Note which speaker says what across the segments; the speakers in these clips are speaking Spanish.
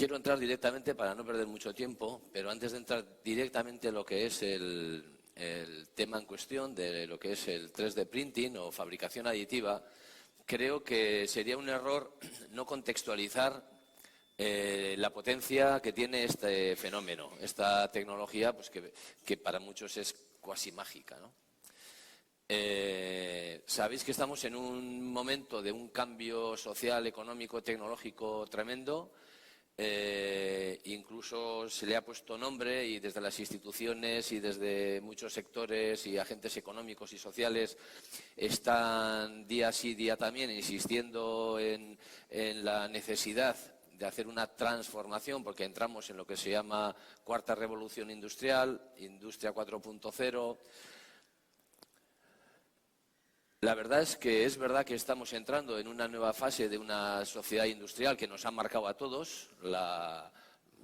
Speaker 1: Quiero entrar directamente, para no perder mucho tiempo, pero antes de entrar directamente en lo que es el tema en cuestión, de lo que es el 3D printing o fabricación aditiva, creo que sería un error no contextualizar la potencia que tiene este fenómeno, esta tecnología, pues que para muchos es cuasi mágica, ¿no? Sabéis que estamos en un momento de un cambio social, económico, tecnológico tremendo. Incluso se le ha puesto nombre y desde las instituciones y desde muchos sectores y agentes económicos y sociales están día sí, día también insistiendo en la necesidad de hacer una transformación, porque entramos en lo que se llama cuarta revolución industrial, industria 4.0. La verdad es verdad que estamos entrando en una nueva fase de una sociedad industrial que nos ha marcado a todos.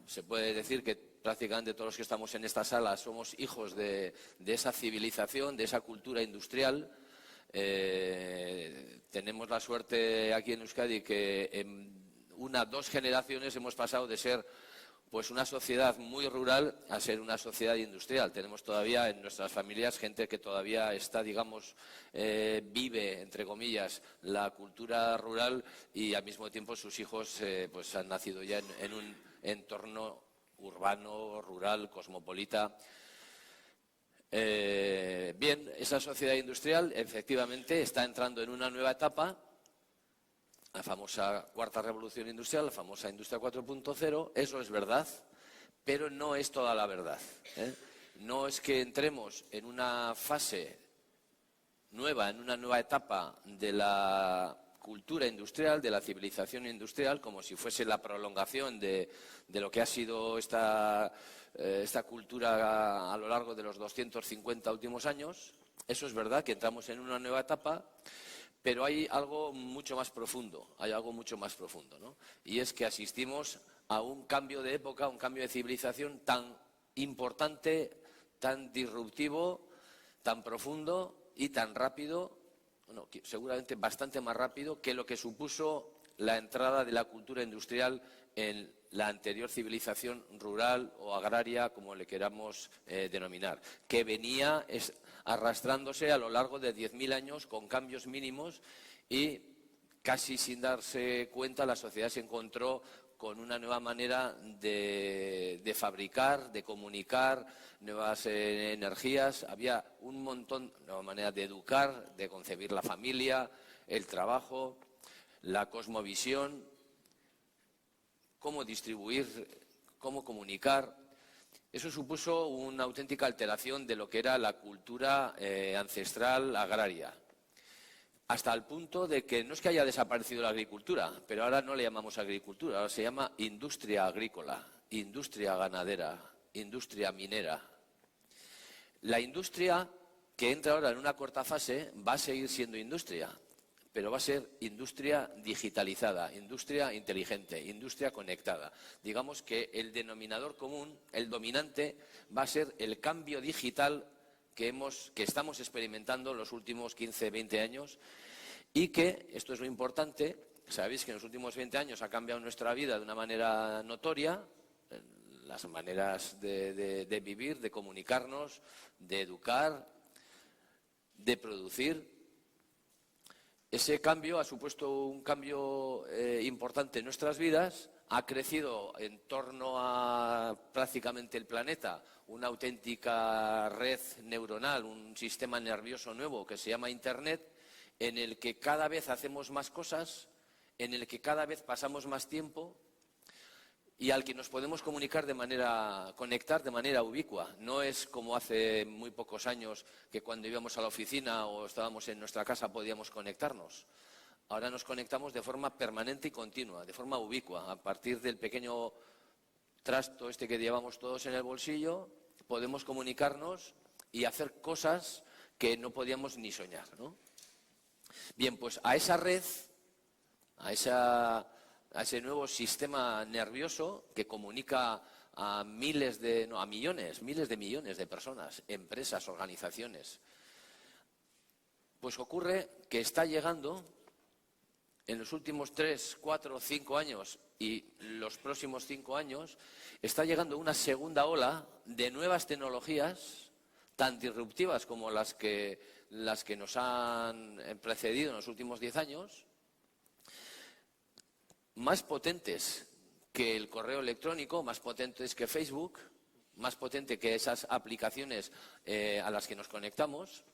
Speaker 1: Se puede decir que prácticamente todos los que estamos en esta sala somos hijos de esa civilización, de esa cultura industrial. Tenemos la suerte aquí en Euskadi que en 2 generaciones hemos pasado de ser pues una sociedad muy rural a ser una sociedad industrial. Tenemos todavía en nuestras familias gente que todavía está, digamos, vive, entre comillas, la cultura rural y al mismo tiempo sus hijos pues han nacido ya en un entorno urbano, rural, cosmopolita. Bien, esa sociedad industrial efectivamente está entrando en una nueva etapa, la famosa cuarta revolución industrial, la famosa industria 4.0, eso es verdad, pero no es toda la verdad, ¿eh? No es que entremos en una fase nueva, en una nueva etapa de la cultura industrial, de la civilización industrial, como si fuese la prolongación de lo que ha sido esta cultura a lo largo de los 250 últimos años. Eso es verdad, que entramos en una nueva etapa. Pero hay algo mucho más profundo, ¿no? Y es que asistimos a un cambio de época, un cambio de civilización tan importante, tan disruptivo, tan profundo y tan rápido, bueno, seguramente bastante más rápido que lo que supuso la entrada de la cultura industrial en la anterior civilización rural o agraria, como le queramos denominar, que venía arrastrándose a lo largo de 10.000 años con cambios mínimos y casi sin darse cuenta la sociedad se encontró con una nueva manera de fabricar, de comunicar, nuevas energías. Había un montón, nueva manera de educar, de concebir la familia, el trabajo, la cosmovisión, cómo distribuir, cómo comunicar. Eso supuso una auténtica alteración de lo que era la cultura ancestral agraria, hasta el punto de que no es que haya desaparecido la agricultura, pero ahora no le llamamos agricultura, ahora se llama industria agrícola, industria ganadera, industria minera. La industria que entra ahora en una corta fase va a seguir siendo industria, pero va a ser industria digitalizada, industria inteligente, industria conectada. Digamos que el denominador común, el dominante, va a ser el cambio digital que estamos experimentando en los últimos 15, 20 años y que, esto es lo importante, sabéis que en los últimos 20 años ha cambiado nuestra vida de una manera notoria, las maneras de vivir, de comunicarnos, de educar, de producir. Ese cambio ha supuesto un cambio importante en nuestras vidas, ha crecido en torno a prácticamente el planeta una auténtica red neuronal, un sistema nervioso nuevo que se llama Internet, en el que cada vez hacemos más cosas, en el que cada vez pasamos más tiempo y al que nos podemos conectar de manera ubicua. No es como hace muy pocos años que cuando íbamos a la oficina o estábamos en nuestra casa podíamos conectarnos. Ahora nos conectamos de forma permanente y continua, de forma ubicua. A partir del pequeño trasto este que llevamos todos en el bolsillo, podemos comunicarnos y hacer cosas que no podíamos ni soñar, ¿no? Bien, pues a esa red, a ese nuevo sistema nervioso que comunica a miles de millones de personas, empresas, organizaciones. Pues ocurre que está llegando en los últimos 3, 4, 5 años y los próximos 5 años, está llegando una segunda ola de nuevas tecnologías tan disruptivas como las que nos han precedido en los últimos 10 años, más potentes que el correo electrónico, más potentes que Facebook, más potente que esas aplicaciones a las que nos conectamos,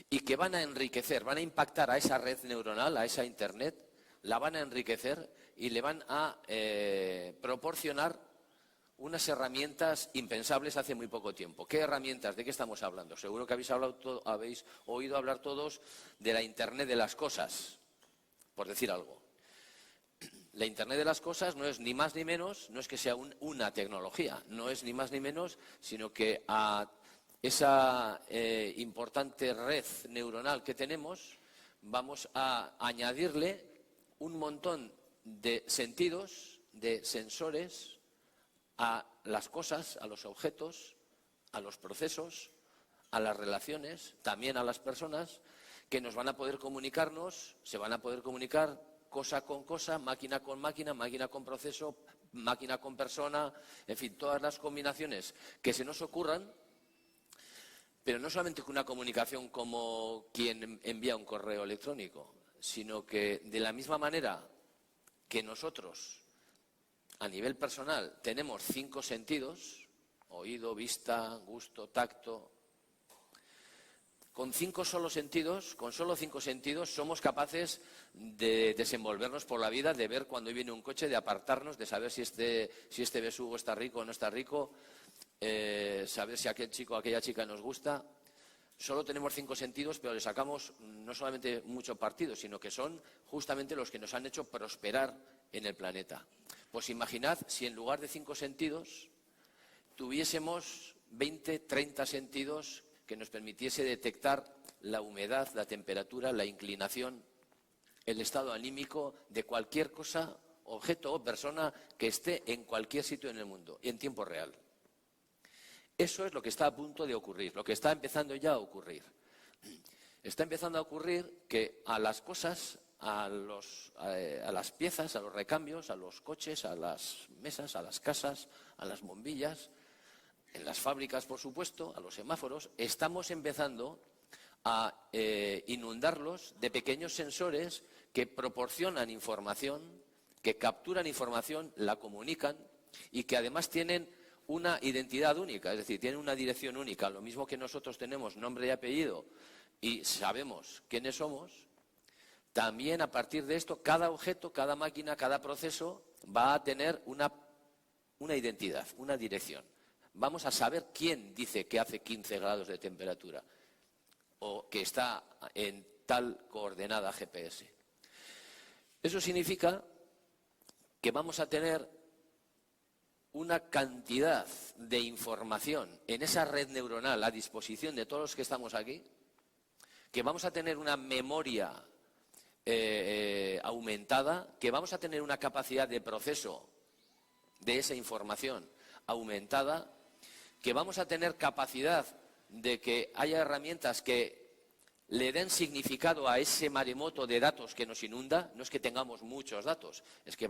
Speaker 1: y que van a enriquecer, van a impactar a esa red neuronal, a esa Internet, la van a enriquecer y le van a proporcionar unas herramientas impensables hace muy poco tiempo. ¿Qué herramientas? ¿De qué estamos hablando? Seguro que habéis oído hablar todos de la Internet de las cosas, por decir algo. La Internet de las cosas no es ni más ni menos, no es que sea una tecnología, no es ni más ni menos, sino que a esa importante red neuronal que tenemos vamos a añadirle un montón de sentidos, de sensores a las cosas, a los objetos, a los procesos, a las relaciones, también a las personas, que nos van a poder comunicarnos, se van a poder comunicar cosa con cosa, máquina con máquina, máquina con proceso, máquina con persona, en fin, todas las combinaciones que se nos ocurran, pero no solamente con una comunicación como quien envía un correo electrónico, sino que de la misma manera que nosotros, a nivel personal, tenemos 5 sentidos, oído, vista, gusto, tacto. Con 5 solo sentidos, con solo 5 sentidos, somos capaces de desenvolvernos por la vida, de ver cuando viene un coche, de apartarnos, de saber si este besugo está rico o no está rico, saber si aquel chico o aquella chica nos gusta. Solo tenemos 5 sentidos, pero le sacamos no solamente mucho partido, sino que son justamente los que nos han hecho prosperar en el planeta. Pues imaginad si en lugar de 5 sentidos tuviésemos 20, 30 sentidos que nos permitiese detectar la humedad, la temperatura, la inclinación, el estado anímico de cualquier cosa, objeto o persona que esté en cualquier sitio en el mundo, en tiempo real. Eso es lo que está a punto de ocurrir, lo que está empezando ya a ocurrir. Está empezando a ocurrir que a las cosas, a las piezas, a los recambios, a los coches, a las mesas, a las casas, a las bombillas, en las fábricas, por supuesto, a los semáforos, estamos empezando a inundarlos de pequeños sensores que proporcionan información, que capturan información, la comunican y que además tienen una identidad única, es decir, tienen una dirección única. Lo mismo que nosotros tenemos nombre y apellido y sabemos quiénes somos, también a partir de esto cada objeto, cada máquina, cada proceso va a tener una identidad, una dirección. Vamos a saber quién dice que hace 15 grados de temperatura o que está en tal coordenada GPS. Eso significa que vamos a tener una cantidad de información en esa red neuronal a disposición de todos los que estamos aquí, que vamos a tener una memoria aumentada, que vamos a tener una capacidad de proceso de esa información aumentada, que vamos a tener capacidad de que haya herramientas que le den significado a ese maremoto de datos que nos inunda. No es que tengamos muchos datos, es que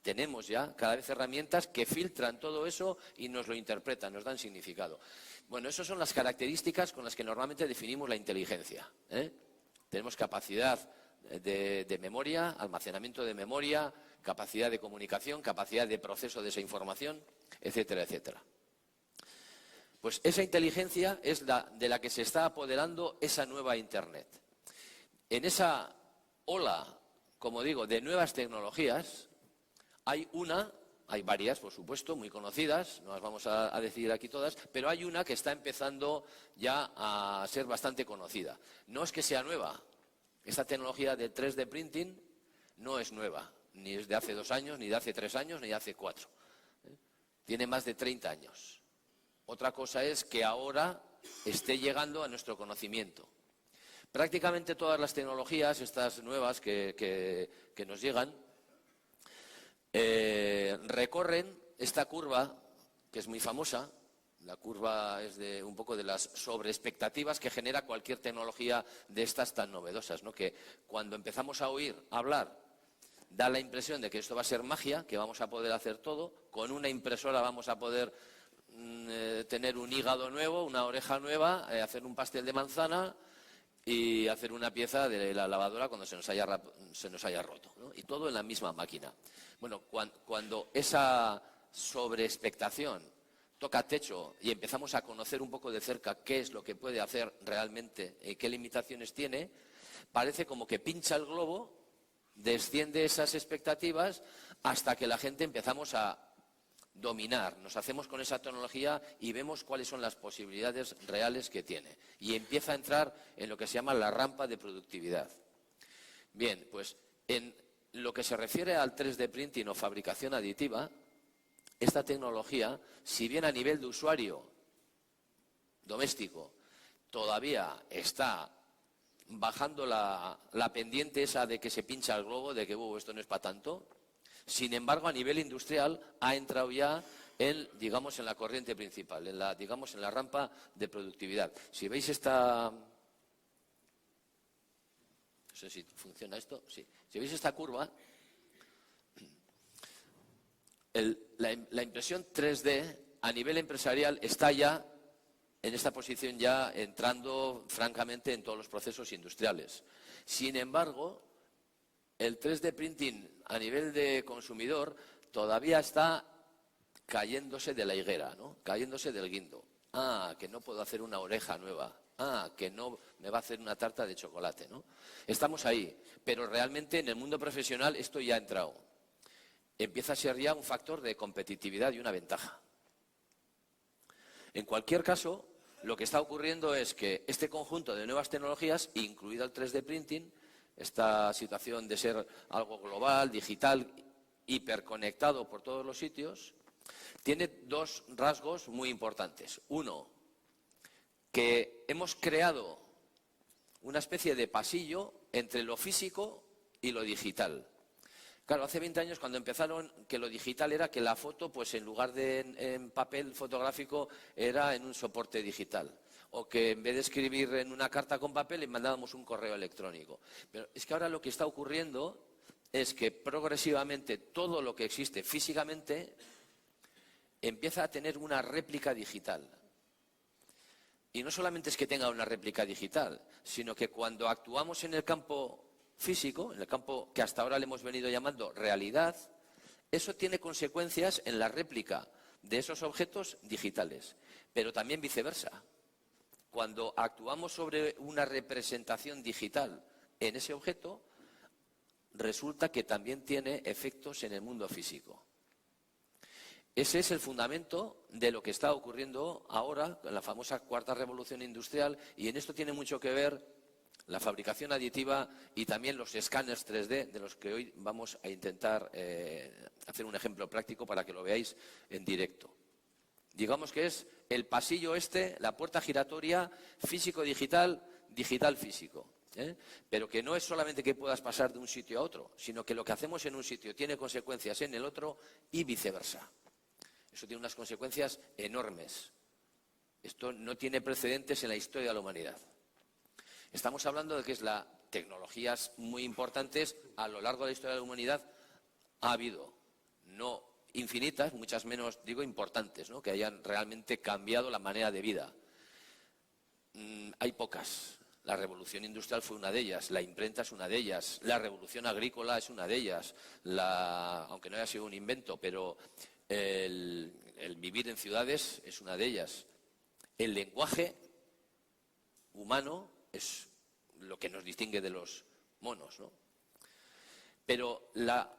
Speaker 1: tenemos ya cada vez herramientas que filtran todo eso y nos lo interpretan, nos dan significado. Bueno, esas son las características con las que normalmente definimos la inteligencia, ¿eh? Tenemos capacidad de memoria, almacenamiento de memoria, capacidad de comunicación, capacidad de proceso de esa información, etcétera, etcétera. Pues esa inteligencia es de la que se está apoderando esa nueva Internet. En esa ola, como digo, de nuevas tecnologías, hay varias, por supuesto, muy conocidas, no las vamos a decir aquí todas, pero hay una que está empezando ya a ser bastante conocida. No es que sea nueva, esta tecnología de 3D printing no es nueva, ni es de hace 2 años, ni de hace 3 años, ni de hace 4. Tiene más de 30 años. Otra cosa es que ahora esté llegando a nuestro conocimiento. Prácticamente todas las tecnologías, estas nuevas que nos llegan, recorren esta curva, que es muy famosa, La curva es de un poco de las sobreexpectativas que genera cualquier tecnología de estas tan novedosas, ¿no? Que cuando empezamos a oír hablar, da la impresión de que esto va a ser magia, que vamos a poder hacer todo. Con una impresora vamos a poder tener un hígado nuevo, una oreja nueva, hacer un pastel de manzana y hacer una pieza de la lavadora cuando se nos haya roto, ¿no? Y todo en la misma máquina. Bueno, cuando esa sobreexpectación toca techo y empezamos a conocer un poco de cerca qué es lo que puede hacer realmente, qué limitaciones tiene, parece como que pincha el globo, desciende esas expectativas hasta que la gente empezamos a dominar, nos hacemos con esa tecnología y vemos cuáles son las posibilidades reales que tiene. Y empieza a entrar en lo que se llama la rampa de productividad. Bien, pues en lo que se refiere al 3D printing o fabricación aditiva, esta tecnología, si bien a nivel de usuario doméstico todavía está bajando la pendiente esa de que se pincha el globo, de que esto no es para tanto, sin embargo a nivel industrial ha entrado ya digamos, en la corriente principal, en la rampa de productividad. Si veis esta... No sé si funciona esto, sí. Si veis esta curva, la impresión 3D a nivel empresarial está ya en esta posición, ya entrando francamente en todos los procesos industriales. Sin embargo, el 3D printing a nivel de consumidor todavía está cayéndose de la higuera, ¿no? Cayéndose del guindo. Ah, que no puedo hacer una oreja nueva. Ah, que no me va a hacer una tarta de chocolate, ¿no? Estamos ahí, pero realmente en el mundo profesional esto ya ha entrado. Empieza a ser ya un factor de competitividad y una ventaja. En cualquier caso, lo que está ocurriendo es que este conjunto de nuevas tecnologías, incluido el 3D printing, esta situación de ser algo global, digital, hiperconectado por todos los sitios, tiene dos rasgos muy importantes. Uno, que hemos creado una especie de pasillo entre lo físico y lo digital. Claro, hace 20 años cuando empezaron, que lo digital era que la foto, pues en lugar de en papel fotográfico, era en un soporte digital. O que en vez de escribir en una carta con papel, le mandábamos un correo electrónico. Pero es que ahora lo que está ocurriendo es que progresivamente todo lo que existe físicamente empieza a tener una réplica digital. Y no solamente es que tenga una réplica digital, sino que cuando actuamos en el campo físico, en el campo que hasta ahora le hemos venido llamando realidad, eso tiene consecuencias en la réplica de esos objetos digitales, pero también viceversa. Cuando actuamos sobre una representación digital en ese objeto, resulta que también tiene efectos en el mundo físico. Ese es el fundamento de lo que está ocurriendo ahora con la famosa cuarta revolución industrial, y en esto tiene mucho que ver la fabricación aditiva y también los escáneres 3D, de los que hoy vamos a intentar hacer un ejemplo práctico para que lo veáis en directo. Digamos que es el pasillo la puerta giratoria físico-digital, digital-físico. Pero que no es solamente que puedas pasar de un sitio a otro, sino que lo que hacemos en un sitio tiene consecuencias en el otro y viceversa. Eso tiene unas consecuencias enormes. Esto no tiene precedentes en la historia de la humanidad. Estamos hablando de que tecnologías muy importantes a lo largo de la historia de la humanidad ha habido, no infinitas, muchas menos, digo, importantes, ¿no? Que hayan realmente cambiado la manera de vida. Hay pocas. La revolución industrial fue una de ellas, la imprenta es una de ellas, la revolución agrícola es una de ellas, aunque no haya sido un invento, pero el vivir en ciudades es una de ellas. El lenguaje humano es lo que nos distingue de los monos, ¿no? Pero la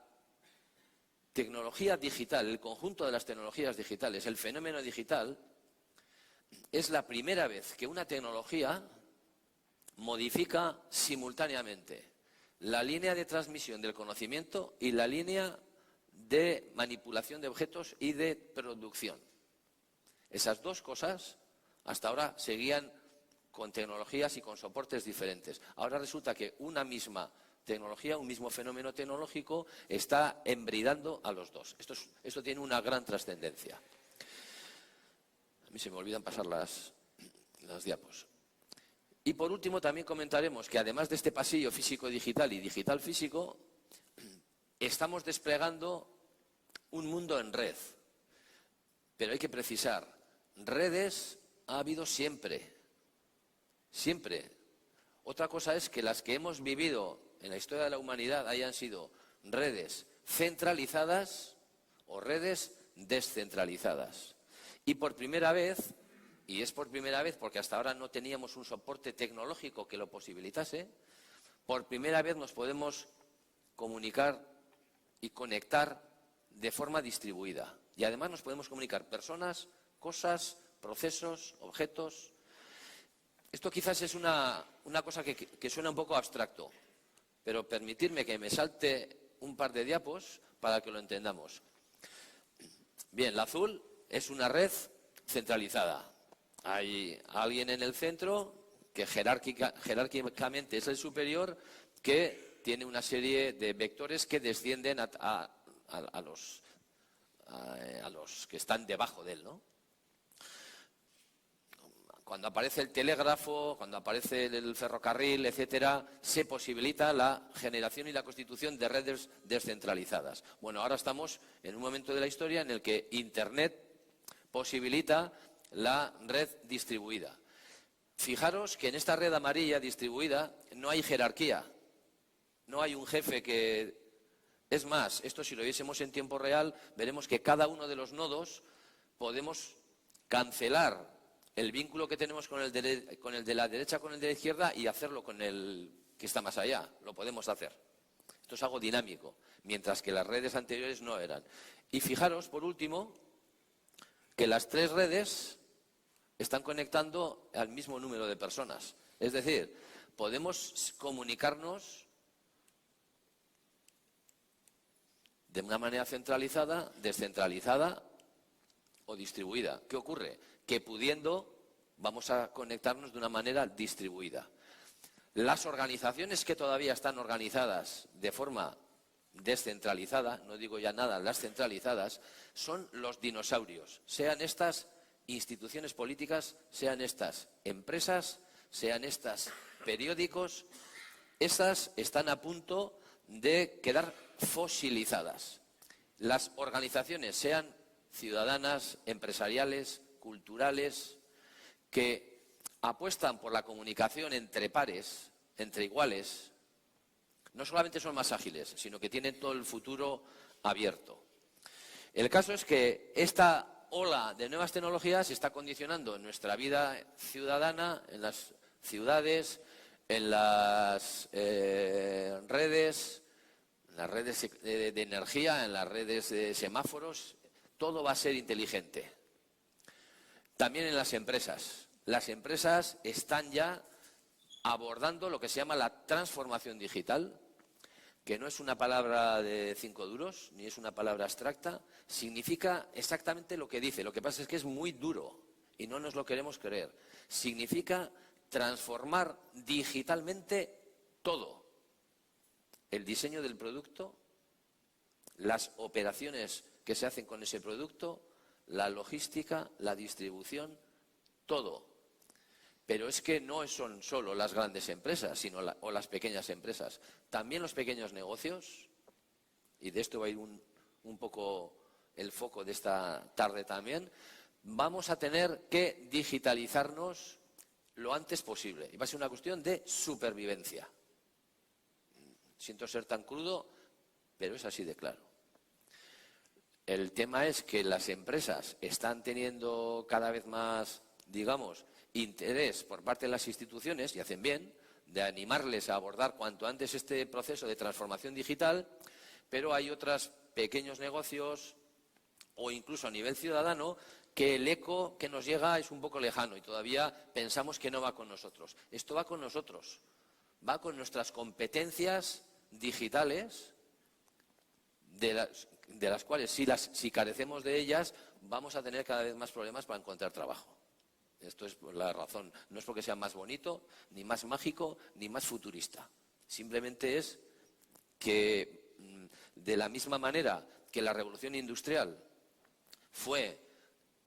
Speaker 1: tecnología digital, el conjunto de las tecnologías digitales, el fenómeno digital, es la primera vez que una tecnología modifica simultáneamente la línea de transmisión del conocimiento y la línea de manipulación de objetos y de producción. Esas dos cosas hasta ahora seguían con tecnologías y con soportes diferentes. Ahora resulta que una misma tecnología, un mismo fenómeno tecnológico está embridando a los dos. Esto tiene una gran trascendencia. se me olvidan pasar las diapos. Y por último también comentaremos que además de este pasillo físico-digital y digital-físico, estamos desplegando un mundo en red. Pero hay que precisar, redes ha habido siempre, siempre. Otra cosa es que las que hemos vivido en la historia de la humanidad hayan sido redes centralizadas o redes descentralizadas. Y por primera vez, y es por primera vez porque hasta ahora no teníamos un soporte tecnológico que lo posibilitase, por primera vez nos podemos comunicar y conectar de forma distribuida. Y además nos podemos comunicar personas, cosas, procesos, objetos. Esto quizás es una cosa que suena un poco abstracto, pero permitidme que me salte un par de diapos para que lo entendamos. Bien, la azul es una red centralizada. Hay alguien en el centro que jerárquicamente es el superior, que tiene una serie de vectores que descienden a los que están debajo de él, ¿no? Cuando aparece el telégrafo, cuando aparece el ferrocarril, etcétera, se posibilita la generación y la constitución de redes descentralizadas. Bueno, ahora estamos en un momento de la historia en el que Internet posibilita la red distribuida. Fijaros que en esta red amarilla distribuida no hay jerarquía, no hay un jefe que... Es más, esto si lo viésemos en tiempo real, veremos que cada uno de los nodos podemos cancelar el vínculo que tenemos con el de la derecha, con el de la izquierda, y hacerlo con el que está más allá. Lo podemos hacer. Esto es algo dinámico, mientras que las redes anteriores no eran. Y fijaros, por último, que las tres redes están conectando al mismo número de personas. Es decir, podemos comunicarnos de una manera centralizada, descentralizada o distribuida. ¿Qué ocurre? Que pudiendo vamos a conectarnos de una manera distribuida. Las organizaciones que todavía están organizadas de forma descentralizada, no digo ya nada, las centralizadas, son los dinosaurios. Sean estas instituciones políticas, sean estas empresas, sean estas periódicos, esas están a punto de quedar fosilizadas. Las organizaciones, sean ciudadanas, empresariales, culturales, que apuestan por la comunicación entre pares, entre iguales, no solamente son más ágiles, sino que tienen todo el futuro abierto. El caso es que esta ola de nuevas tecnologías está condicionando nuestra vida ciudadana en las ciudades, en las redes de energía, en las redes de semáforos. Todo va a ser inteligente. También en las empresas. Las empresas están ya abordando lo que se llama la transformación digital, que no es una palabra de 5 duros, ni es una palabra abstracta, significa exactamente lo que dice. Lo que pasa es que es muy duro y no nos lo queremos creer. Significa transformar digitalmente todo. El diseño del producto, las operaciones que se hacen con ese producto, la logística, la distribución, todo. Pero es que no son solo las grandes empresas, o las pequeñas empresas. También los pequeños negocios, y de esto va a ir un poco el foco de esta tarde también, vamos a tener que digitalizarnos lo antes posible. Y va a ser una cuestión de supervivencia. Siento ser tan crudo, pero es así de claro. El tema es que las empresas están teniendo cada vez más, digamos, interés por parte de las instituciones, y hacen bien, de animarles a abordar cuanto antes este proceso de transformación digital, pero hay otros pequeños negocios o incluso a nivel ciudadano que el eco que nos llega es un poco lejano y todavía pensamos que no va con nosotros. Esto va con nosotros, va con nuestras competencias digitales, de las cuales si carecemos de ellas vamos a tener cada vez más problemas para encontrar trabajo. Esto es la razón. No es porque sea más bonito, ni más mágico, ni más futurista. Simplemente es que de la misma manera que la revolución industrial fue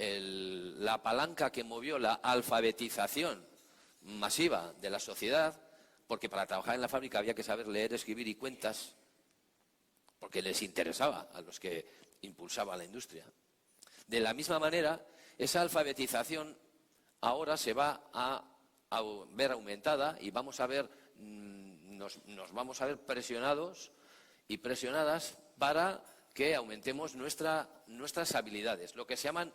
Speaker 1: la palanca que movió la alfabetización masiva de la sociedad, porque para trabajar en la fábrica había que saber leer, escribir y cuentas, porque les interesaba a los que impulsaba la industria. De la misma manera, esa alfabetización ahora se va a ver aumentada y vamos a ver, nos vamos a ver presionados y presionadas para que aumentemos nuestras habilidades, lo que se llaman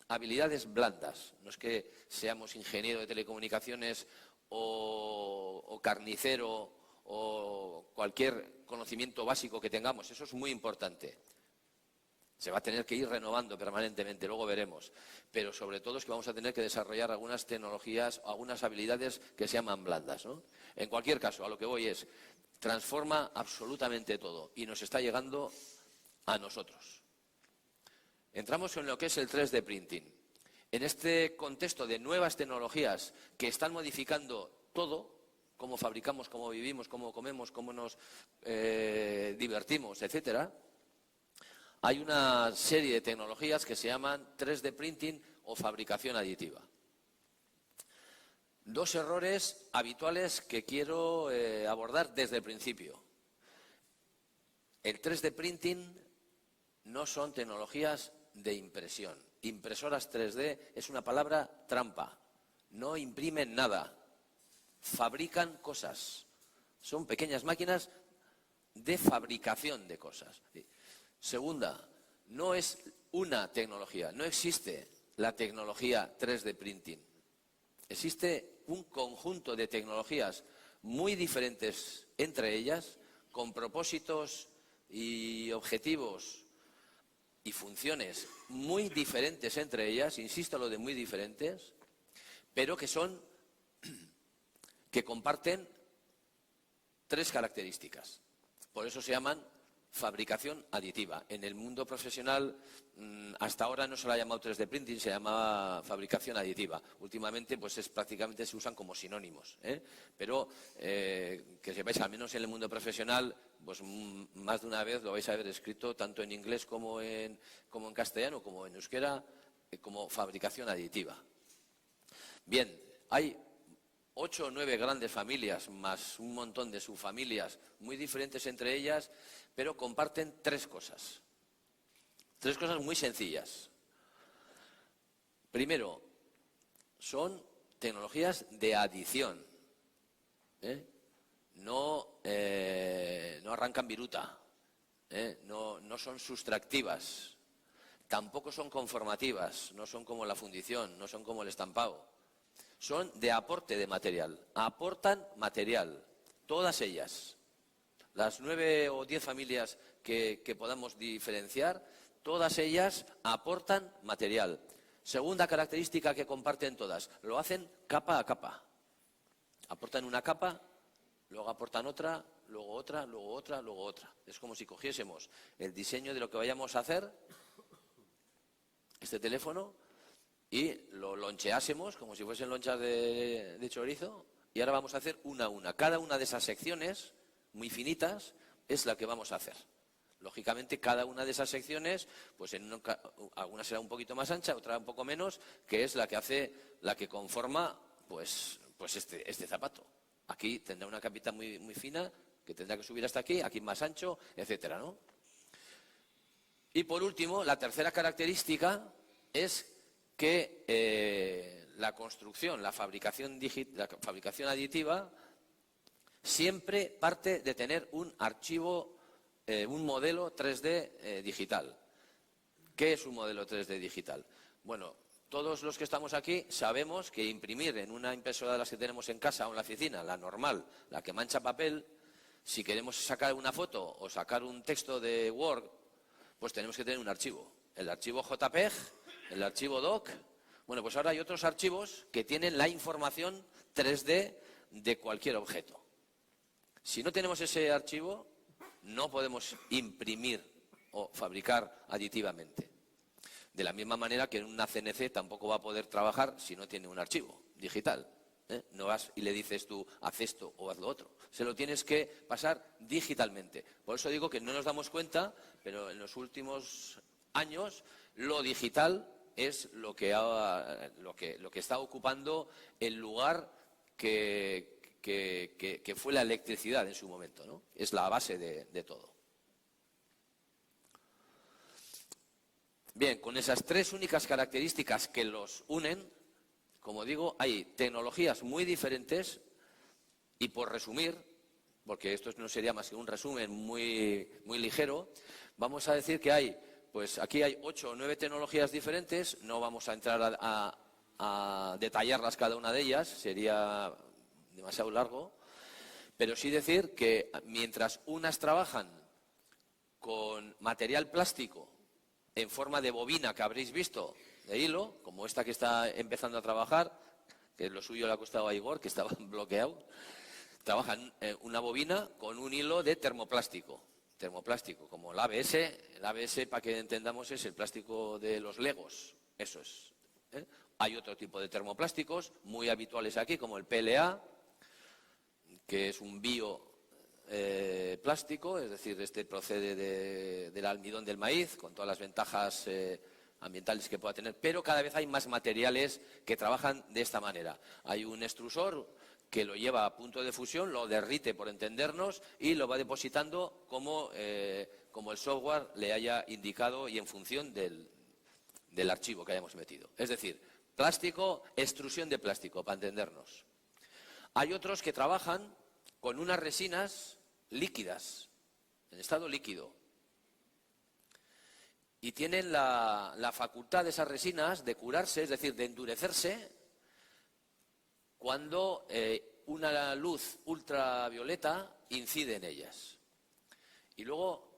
Speaker 1: habilidades blandas. No es que seamos ingeniero de telecomunicaciones o carnicero o cualquier conocimiento básico que tengamos, eso es muy importante. Se va a tener que ir renovando permanentemente, luego veremos. Pero sobre todo es que vamos a tener que desarrollar algunas tecnologías, algunas habilidades que se llaman blandas, ¿no? En cualquier caso, a lo que voy es, transforma absolutamente todo y nos está llegando a nosotros. Entramos en lo que es el 3D printing. En este contexto de nuevas tecnologías que están modificando todo, cómo fabricamos, cómo vivimos, cómo comemos, cómo nos divertimos, etcétera, hay una serie de tecnologías que se llaman 3D printing o fabricación aditiva. Dos errores habituales que quiero abordar desde el principio. El 3D printing no son tecnologías de impresión. Impresoras 3D es una palabra trampa. No imprimen nada. Fabrican cosas. Son pequeñas máquinas de fabricación de cosas. Segunda, no es una tecnología. No existe la tecnología 3D printing. Existe un conjunto de tecnologías muy diferentes entre ellas, con propósitos y objetivos y funciones muy diferentes entre ellas, insisto lo de muy diferentes, pero que comparten tres características. Por eso se llaman fabricación aditiva. En el mundo profesional hasta ahora no se la ha llamado 3D printing, se llamaba fabricación aditiva. Últimamente pues prácticamente se usan como sinónimos, pero que sepáis, al menos en el mundo profesional, pues más de una vez lo vais a ver escrito tanto en inglés como en castellano, como en euskera, como fabricación aditiva. Bien, hay 8 o 9 grandes familias, más un montón de subfamilias muy diferentes entre ellas, pero comparten tres cosas. Tres cosas muy sencillas. Primero, son tecnologías de adición. No arrancan viruta. No son sustractivas. Tampoco son conformativas. No son como la fundición, no son como el estampado. Son de aporte de material. Aportan material. Todas ellas. Las 9 o 10 familias que podamos diferenciar, todas ellas aportan material. Segunda característica que comparten todas, lo hacen capa a capa. Aportan una capa, luego aportan otra, luego otra, luego otra, luego otra. Es como si cogiésemos el diseño de lo que vayamos a hacer, este teléfono, y lo loncheásemos como si fuesen lonchas de chorizo, y ahora vamos a hacer una a una. Cada una de esas secciones muy finitas es la que vamos a hacer. Lógicamente, cada una de esas secciones, pues alguna será un poquito más ancha, otra un poco menos, que es la que conforma pues este zapato. Aquí tendrá una capita muy, muy fina, que tendrá que subir hasta aquí más ancho, etcétera, ¿no? Y por último, la tercera característica es que la construcción, la fabricación aditiva, siempre parte de tener un archivo, un modelo 3D digital. ¿Qué es un modelo 3D digital? Bueno, todos los que estamos aquí sabemos que imprimir en una impresora de las que tenemos en casa o en la oficina, la normal, la que mancha papel, si queremos sacar una foto o sacar un texto de Word, pues tenemos que tener un archivo. El archivo JPEG, el archivo DOC. Bueno, pues ahora hay otros archivos que tienen la información 3D de cualquier objeto. Si no tenemos ese archivo, no podemos imprimir o fabricar aditivamente. De la misma manera que en una CNC tampoco va a poder trabajar si no tiene un archivo digital. No vas y le dices tú, haz esto o haz lo otro. Se lo tienes que pasar digitalmente. Por eso digo que no nos damos cuenta, pero en los últimos años lo digital es lo que está ocupando el lugar que fue la electricidad en su momento, ¿no? Es la base de todo. Bien, con esas tres únicas características que los unen, como digo, hay tecnologías muy diferentes y, por resumir, porque esto no sería más que un resumen muy ligero, vamos a decir que pues aquí hay 8 o 9 tecnologías diferentes. No vamos a entrar a detallarlas cada una de ellas, sería demasiado largo, pero sí decir que mientras unas trabajan con material plástico en forma de bobina que habréis visto, de hilo, como esta que está empezando a trabajar, que lo suyo le ha costado a Igor, que estaba bloqueado, trabajan una bobina con un hilo de termoplástico, como el ABS. El ABS, para que entendamos, es el plástico de los Legos, eso es. Hay otro tipo de termoplásticos muy habituales aquí, como el PLA, que es un bioplástico, es decir, este procede del almidón del maíz, con todas las ventajas ambientales que pueda tener, pero cada vez hay más materiales que trabajan de esta manera. Hay un extrusor que lo lleva a punto de fusión, lo derrite, por entendernos, y lo va depositando como el software le haya indicado y en función del archivo que hayamos metido. Es decir, plástico, extrusión de plástico, para entendernos. Hay otros que trabajan con unas resinas líquidas, en estado líquido. Y tienen la facultad de esas resinas de curarse, es decir, de endurecerse, cuando una luz ultravioleta incide en ellas. Y luego,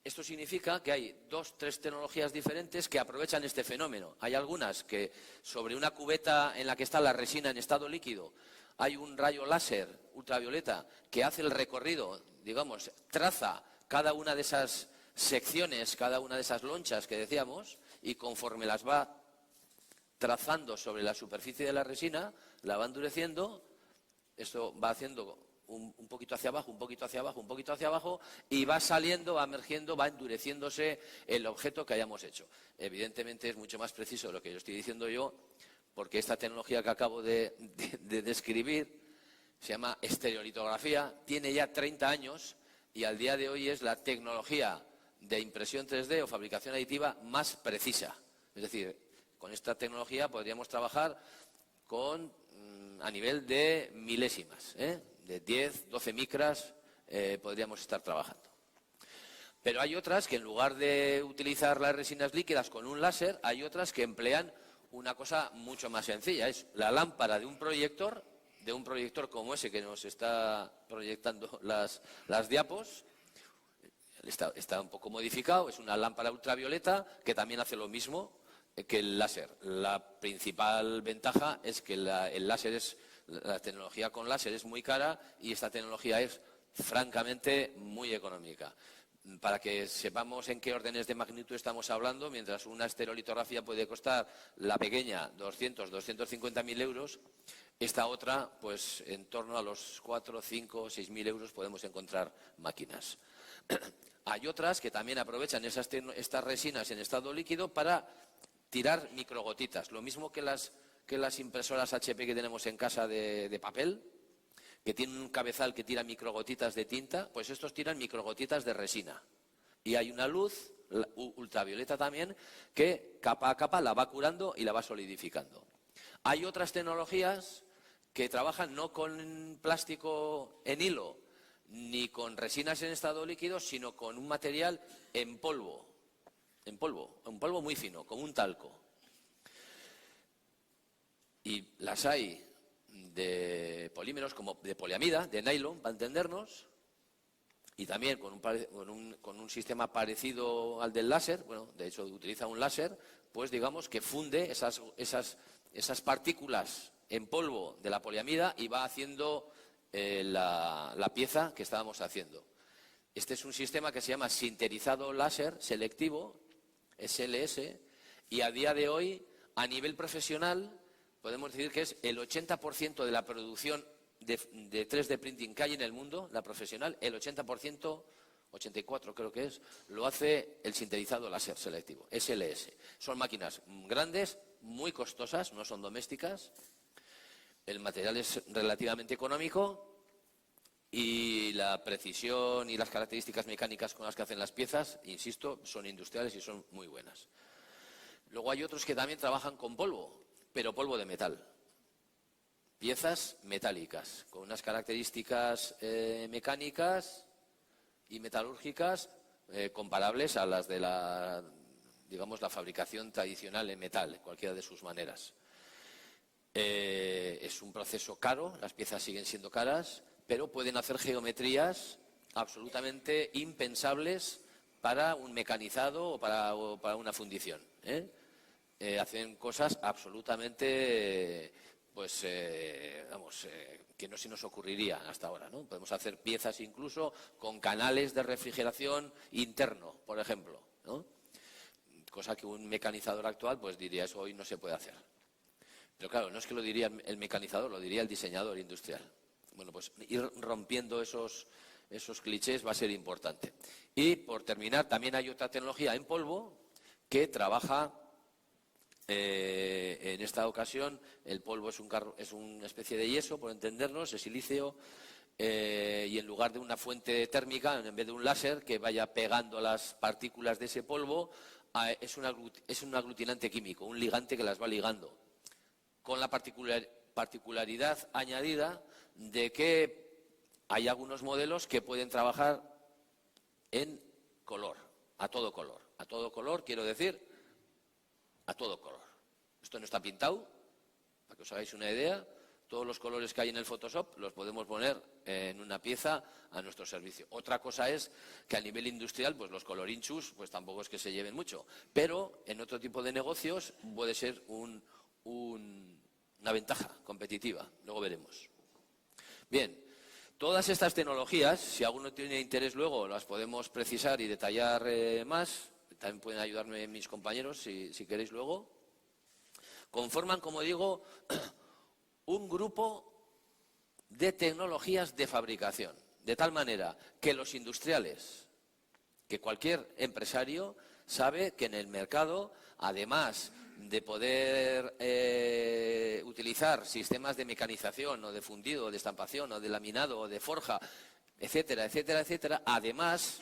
Speaker 1: esto significa que hay 2 o 3 tecnologías diferentes que aprovechan este fenómeno. Hay algunas que sobre una cubeta en la que está la resina en estado líquido hay un rayo láser ultravioleta que hace el recorrido, digamos, traza cada una de esas secciones, cada una de esas lonchas que decíamos, y conforme las va trazando sobre la superficie de la resina, la va endureciendo. Esto va haciendo un poquito hacia abajo, un poquito hacia abajo, un poquito hacia abajo, y va saliendo, va emergiendo, va endureciéndose el objeto que hayamos hecho. Evidentemente es mucho más preciso de lo que yo estoy diciendo yo, porque esta tecnología que acabo de describir se llama estereolitografía, tiene ya 30 años y al día de hoy es la tecnología de impresión 3D o fabricación aditiva más precisa. Es decir, con esta tecnología podríamos trabajar a nivel de milésimas, de 10, 12 micras podríamos estar trabajando. Pero hay otras que, en lugar de utilizar las resinas líquidas con un láser, hay otras que emplean una cosa mucho más sencilla. Es la lámpara de un proyector como ese que nos está proyectando las diapos. Está un poco modificado, es una lámpara ultravioleta que también hace lo mismo que el láser. La principal ventaja es que la tecnología con láser es muy cara y esta tecnología es francamente muy económica. Para que sepamos en qué órdenes de magnitud estamos hablando, mientras una estereolitografía puede costar, la pequeña, 200, 250.000 euros, esta otra, pues en torno a los 4, 5, 6.000 euros podemos encontrar máquinas. Hay otras que también aprovechan estas resinas en estado líquido para tirar microgotitas, lo mismo que las impresoras HP que tenemos en casa de papel, que tienen un cabezal que tira microgotitas de tinta, pues estos tiran microgotitas de resina. Y hay una luz ultravioleta también que capa a capa la va curando y la va solidificando. Hay otras tecnologías que trabajan no con plástico en hilo ni con resinas en estado líquido, sino con un material en polvo, un polvo muy fino, como un talco. Y las hay de polímeros como de poliamida, de nylon, para entendernos, y también con un sistema parecido al del láser. Bueno, de hecho utiliza un láser, pues digamos que funde esas partículas en polvo de la poliamida y va haciendo la pieza que estábamos haciendo. Este es un sistema que se llama sinterizado láser selectivo, SLS, y a día de hoy, a nivel profesional, podemos decir que es el 80% de la producción de 3D printing que hay en el mundo, la profesional, el 80% 84 creo que es, lo hace el sinterizado láser selectivo, SLS. Son máquinas grandes, muy costosas, no son domésticas. El material es relativamente económico y la precisión y las características mecánicas con las que hacen las piezas, insisto, son industriales y son muy buenas. Luego hay otros que también trabajan con polvo, pero polvo de metal. Piezas metálicas, con unas características mecánicas y metalúrgicas comparables a las de la fabricación tradicional en metal, en cualquiera de sus maneras. Es un proceso caro, las piezas siguen siendo caras, pero pueden hacer geometrías absolutamente impensables para un mecanizado o para una fundición. Hacen cosas absolutamente, que no se nos ocurriría hasta ahora, ¿no? Podemos hacer piezas incluso con canales de refrigeración interno, por ejemplo, ¿no? Cosa que un mecanizador actual pues diría, eso hoy no se puede hacer. Pero claro, no es que lo diría el mecanizador, lo diría el diseñador industrial. Bueno, pues ir rompiendo esos clichés va a ser importante. Y por terminar, también hay otra tecnología en polvo que trabaja, en esta ocasión, el polvo es una especie de yeso, por entendernos, es silicio, y en lugar de una fuente térmica, en vez de un láser que vaya pegando las partículas de ese polvo, es un aglutinante químico, un ligante que las va ligando, con la particularidad añadida de que hay algunos modelos que pueden trabajar en color, a todo color. A todo color, quiero decir, a todo color. Esto no está pintado, para que os hagáis una idea. Todos los colores que hay en el Photoshop los podemos poner en una pieza a nuestro servicio. Otra cosa es que a nivel industrial, pues los colorinchus, pues tampoco es que se lleven mucho. Pero en otro tipo de negocios puede ser una ventaja competitiva. Luego veremos. Bien, todas estas tecnologías, si alguno tiene interés luego, las podemos precisar y detallar más. También pueden ayudarme mis compañeros si queréis luego. Conforman, como digo, un grupo de tecnologías de fabricación, de tal manera que los industriales, que cualquier empresario sabe que en el mercado, además de poder utilizar sistemas de mecanización o de fundido, o de estampación o de laminado o de forja, etcétera, etcétera, etcétera, además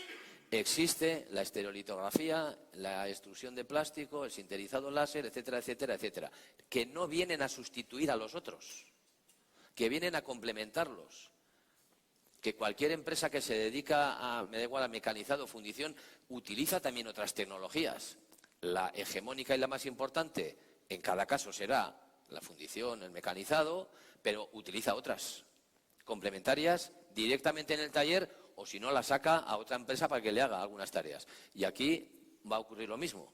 Speaker 1: existe la estereolitografía, la extrusión de plástico, el sinterizado láser, etcétera, etcétera, etcétera, que no vienen a sustituir a los otros, que vienen a complementarlos. Que cualquier empresa que se dedica a, me da igual, a mecanizado, fundición, utiliza también otras tecnologías. La hegemónica y la más importante en cada caso será la fundición, el mecanizado, pero utiliza otras complementarias directamente en el taller, o si no la saca a otra empresa para que le haga algunas tareas. Y aquí va a ocurrir lo mismo.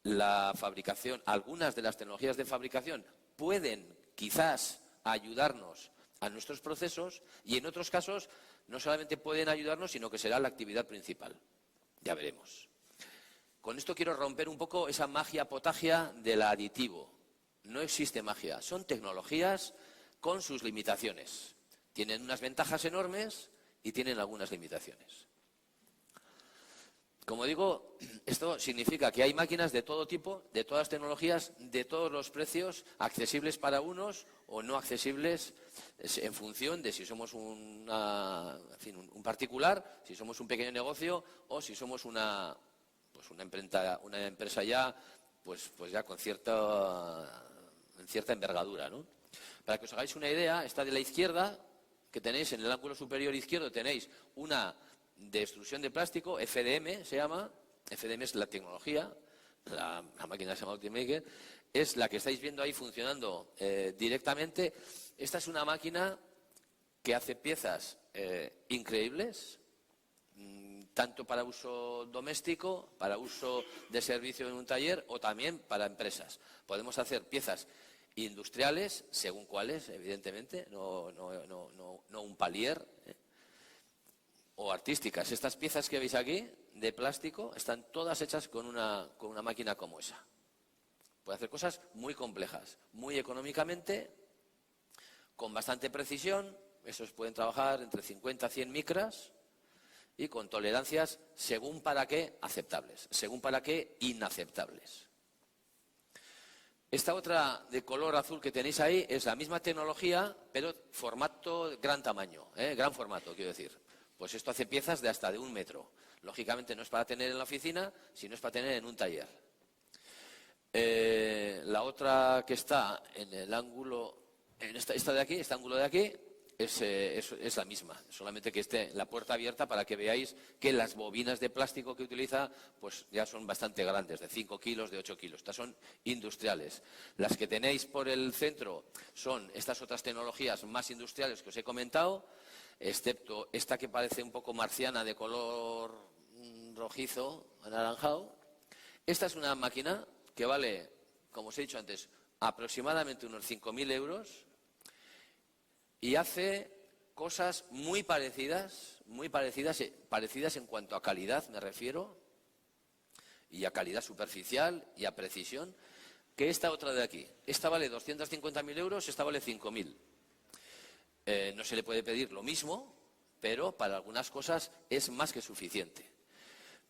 Speaker 1: La fabricación, algunas de las tecnologías de fabricación pueden quizás ayudarnos a nuestros procesos, y en otros casos no solamente pueden ayudarnos, sino que será la actividad principal. Ya veremos. Con esto quiero romper un poco esa magia potagia del aditivo. No existe magia, son tecnologías con sus limitaciones. Tienen unas ventajas enormes y tienen algunas limitaciones. Como digo, esto significa que hay máquinas de todo tipo, de todas tecnologías, de todos los precios, accesibles para unos o no accesibles, en función de si somos un particular, si somos un pequeño negocio o si somos una empresa ya, pues ya con cierta envergadura, ¿no? Para que os hagáis una idea, esta de la izquierda, que tenéis en el ángulo superior izquierdo, tenéis una de extrusión de plástico, FDM se llama, FDM es la tecnología, la máquina se llama Ultimaker, es la que estáis viendo ahí funcionando directamente. Esta es una máquina que hace piezas increíbles, tanto para uso doméstico, para uso de servicio en un taller o también para empresas. Podemos hacer piezas industriales, según cuáles, evidentemente, no un palier, o artísticas. Estas piezas que veis aquí, de plástico, están todas hechas con una máquina como esa. Puede hacer cosas muy complejas, muy económicamente, con bastante precisión. Esos pueden trabajar entre 50 a 100 micras, y con tolerancias según para qué aceptables, según para qué inaceptables. Esta otra de color azul que tenéis ahí es la misma tecnología, pero formato gran tamaño, gran formato, quiero decir. Pues esto hace piezas de hasta de 1 metro. Lógicamente no es para tener en la oficina, sino es para tener en un taller. La otra que está en el ángulo, en esta de aquí, este ángulo de aquí, es la misma, solamente que esté la puerta abierta para que veáis que las bobinas de plástico que utiliza pues ya son bastante grandes, de 5 kilos, de 8 kilos. Estas son industriales. Las que tenéis por el centro son estas otras tecnologías más industriales que os he comentado, excepto esta que parece un poco marciana de color rojizo, anaranjado. Esta es una máquina que vale, como os he dicho antes, aproximadamente unos 5.000 euros. Y hace cosas muy parecidas en cuanto a calidad, me refiero, y a calidad superficial y a precisión, que esta otra de aquí. Esta vale 250.000 euros, esta vale 5.000. No se le puede pedir lo mismo, pero para algunas cosas es más que suficiente.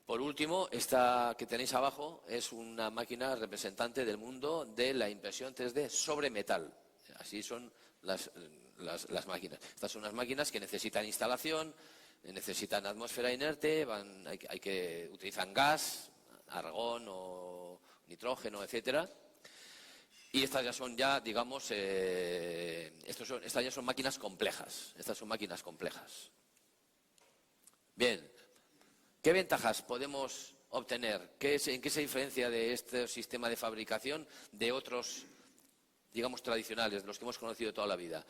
Speaker 1: Por último, esta que tenéis abajo es una máquina representante del mundo de la impresión 3D sobre metal. Así son las máquinas. Estas son unas máquinas que necesitan instalación, necesitan atmósfera inerte, utilizan gas, argón o nitrógeno, etcétera. Y estas ya son digamos, estas ya son máquinas complejas. Estas son máquinas complejas. Bien, ¿qué ventajas podemos obtener? ¿En qué se diferencia de este sistema de fabricación de otros, digamos, tradicionales, de los que hemos conocido toda la vida?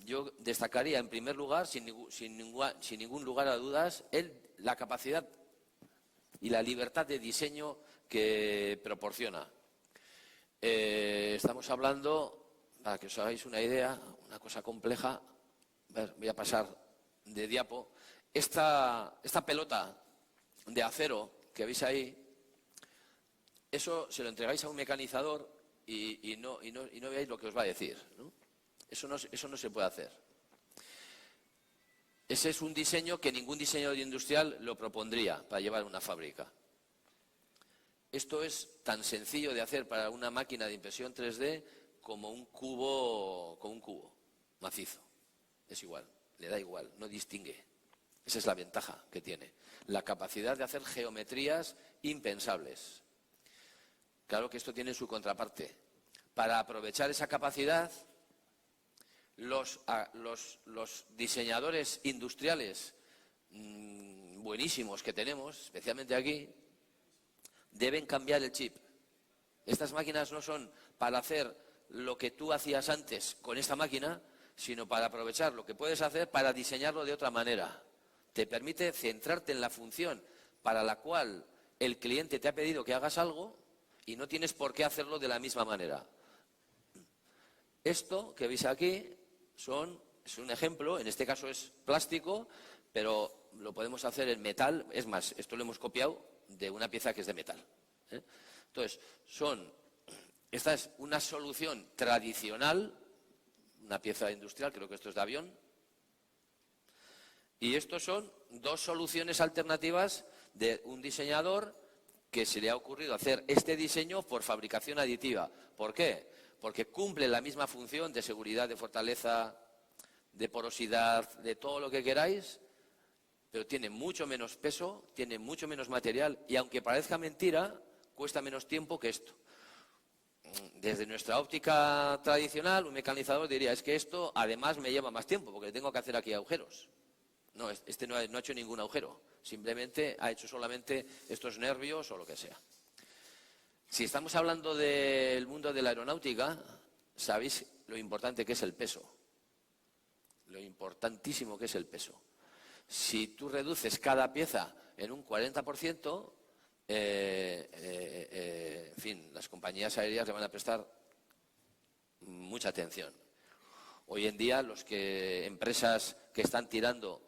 Speaker 1: Yo destacaría, en primer lugar, sin ningún lugar a dudas, la capacidad y la libertad de diseño que proporciona. Estamos hablando, para que os hagáis una idea, una cosa compleja. Voy a pasar de diapo. Esta pelota de acero que veis ahí, eso se lo entregáis a un mecanizador y no veáis lo que os va a decir, ¿no? Eso no se puede hacer. Ese es un diseño que ningún diseñador industrial lo propondría para llevar a una fábrica. Esto es tan sencillo de hacer para una máquina de impresión 3D como un cubo macizo. Es igual, le da igual, no distingue. Esa es la ventaja que tiene. La capacidad de hacer geometrías impensables. Claro que esto tiene su contraparte. Para aprovechar esa capacidad, los diseñadores industriales buenísimos que tenemos, especialmente aquí, deben cambiar el chip. Estas máquinas no son para hacer lo que tú hacías antes con esta máquina, sino para aprovechar lo que puedes hacer para diseñarlo de otra manera. Te permite centrarte en la función para la cual el cliente te ha pedido que hagas algo y no tienes por qué hacerlo de la misma manera. Esto que veis aquí es un ejemplo, en este caso es plástico, pero lo podemos hacer en metal. Es más, esto lo hemos copiado de una pieza que es de metal. Entonces, esta es una solución tradicional, una pieza industrial, creo que esto es de avión, y estos son dos soluciones alternativas de un diseñador que se le ha ocurrido hacer este diseño por fabricación aditiva. ¿Por qué? Porque cumple la misma función de seguridad, de fortaleza, de porosidad, de todo lo que queráis, pero tiene mucho menos peso, tiene mucho menos material y aunque parezca mentira, cuesta menos tiempo que esto. Desde nuestra óptica tradicional, un mecanizador diría, es que esto además me lleva más tiempo porque tengo que hacer aquí agujeros. No, este no ha hecho ningún agujero, simplemente ha hecho solamente estos nervios o lo que sea. Si estamos hablando del mundo de la aeronáutica, sabéis lo importante que es el peso, lo importantísimo que es el peso. Si tú reduces cada pieza en un 40%, en fin, las compañías aéreas le van a prestar mucha atención. Hoy en día, empresas que están tirando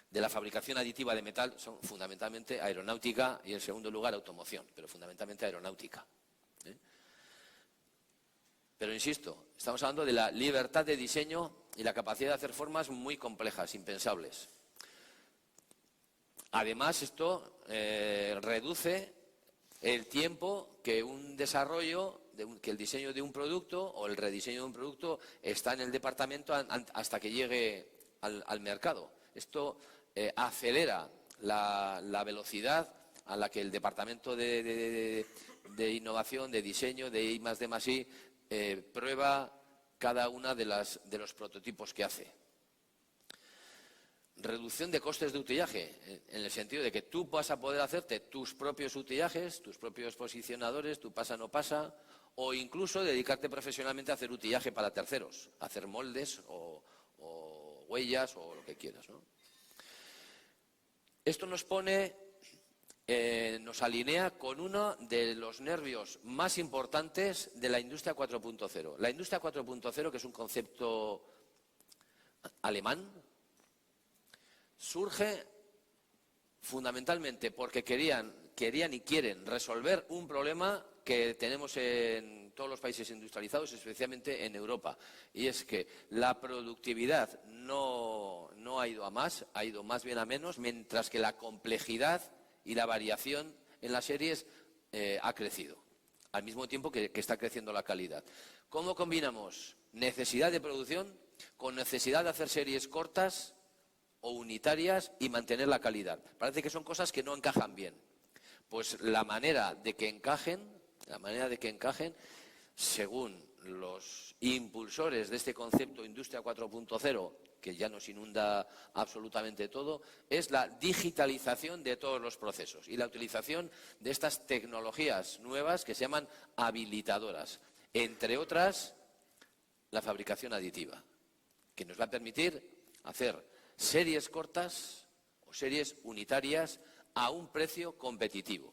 Speaker 1: de la fabricación aditiva de metal son fundamentalmente aeronáutica y, en segundo lugar, automoción, pero fundamentalmente aeronáutica. Pero insisto, estamos hablando de la libertad de diseño y la capacidad de hacer formas muy complejas, impensables. Además, esto reduce el tiempo que un desarrollo, que el diseño de un producto o el rediseño de un producto está en el departamento hasta que llegue al mercado. Esto acelera la velocidad a la que el departamento de innovación, de diseño, de I+D+I, prueba cada una de los prototipos que hace. Reducción de costes de utillaje, en el sentido de que tú vas a poder hacerte tus propios utillajes, tus propios posicionadores, tu pasa no pasa, o incluso dedicarte profesionalmente a hacer utillaje para terceros, hacer moldes o huellas o lo que quieras, ¿no? Esto nos pone, nos alinea con uno de los nervios más importantes de la industria 4.0. La industria 4.0, que es un concepto alemán, surge fundamentalmente porque querían y quieren resolver un problema que tenemos en todos los países industrializados, especialmente en Europa. Y es que la productividad no ha ido a más, ha ido más bien a menos, mientras que la complejidad y la variación en las series ha crecido, al mismo tiempo que está creciendo la calidad. ¿Cómo combinamos necesidad de producción con necesidad de hacer series cortas o unitarias y mantener la calidad? Parece que son cosas que no encajan bien. Pues la manera de que encajen, según los impulsores de este concepto Industria 4.0, que ya nos inunda absolutamente todo, es la digitalización de todos los procesos y la utilización de estas tecnologías nuevas que se llaman habilitadoras, entre otras la fabricación aditiva, que nos va a permitir hacer series cortas o series unitarias a un precio competitivo.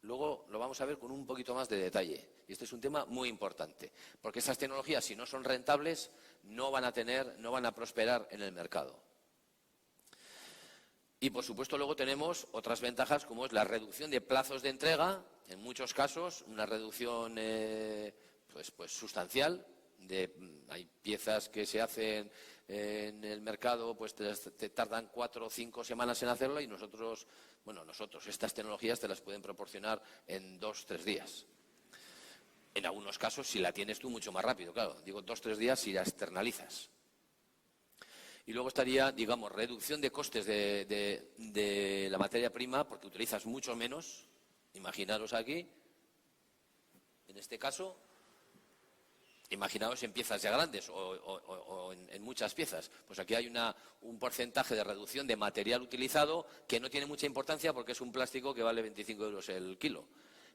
Speaker 1: Luego lo vamos a ver con un poquito más de detalle. Y este es un tema muy importante, porque esas tecnologías, si no son rentables, no van a prosperar en el mercado. Y, por supuesto, luego tenemos otras ventajas, como es la reducción de plazos de entrega, en muchos casos una reducción pues sustancial. Hay piezas que se hacen en el mercado, pues te tardan 4 o 5 semanas en hacerlo y nosotros, estas tecnologías te las pueden proporcionar en 2 o 3 días. En algunos casos, si la tienes tú, mucho más rápido, claro. Digo 2 o 3 días si la externalizas. Y luego estaría, digamos, reducción de costes de la materia prima, porque utilizas mucho menos. Imaginaros aquí, en este caso, imaginaos en piezas ya grandes o en muchas piezas. Pues aquí hay un porcentaje de reducción de material utilizado que no tiene mucha importancia porque es un plástico que vale 25 euros el kilo.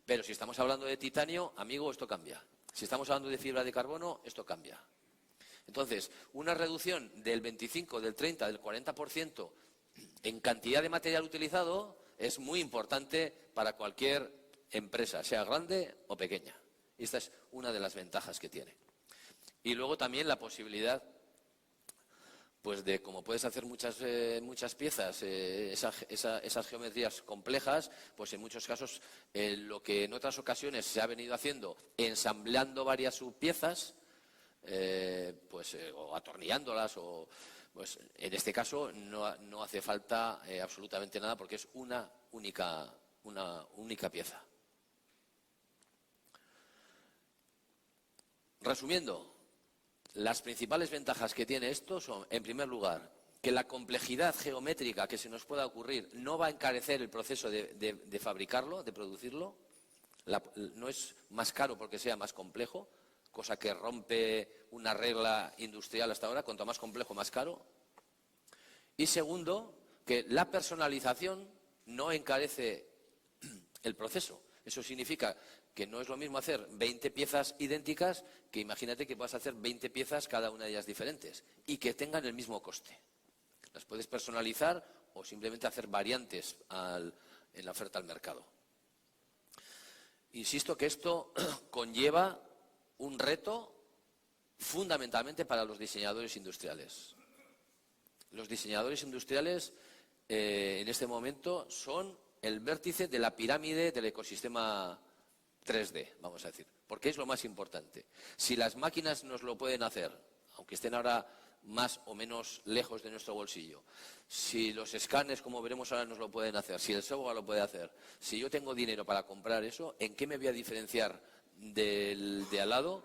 Speaker 1: Pero si estamos hablando de titanio, amigo, esto cambia. Si estamos hablando de fibra de carbono, esto cambia. Entonces, una reducción del 25, del 30, del 40% en cantidad de material utilizado es muy importante para cualquier empresa, sea grande o pequeña. Y esta es una de las ventajas que tiene. Y luego también la posibilidad, pues de como puedes hacer muchas piezas, esas geometrías complejas, pues en muchos casos lo que en otras ocasiones se ha venido haciendo, ensamblando varias subpiezas, o atornillándolas, pues en este caso no hace falta absolutamente nada porque es una única pieza. Resumiendo, las principales ventajas que tiene esto son, en primer lugar, que la complejidad geométrica que se nos pueda ocurrir no va a encarecer el proceso de fabricarlo, de producirlo. No es más caro porque sea más complejo, cosa que rompe una regla industrial hasta ahora, cuanto más complejo, más caro. Y segundo, que la personalización no encarece el proceso. Eso significa que no es lo mismo hacer 20 piezas idénticas que imagínate que puedas hacer 20 piezas, cada una de ellas diferentes, y que tengan el mismo coste. Las puedes personalizar o simplemente hacer variantes en la oferta al mercado. Insisto que esto conlleva un reto fundamentalmente para los diseñadores industriales. Los diseñadores industriales en este momento son el vértice de la pirámide del ecosistema 3D, vamos a decir, porque es lo más importante. Si las máquinas nos lo pueden hacer, aunque estén ahora más o menos lejos de nuestro bolsillo. Si los escáneres, como veremos ahora, nos lo pueden hacer, si el software lo puede hacer, si yo tengo dinero para comprar eso, ¿en qué me voy a diferenciar del de al lado?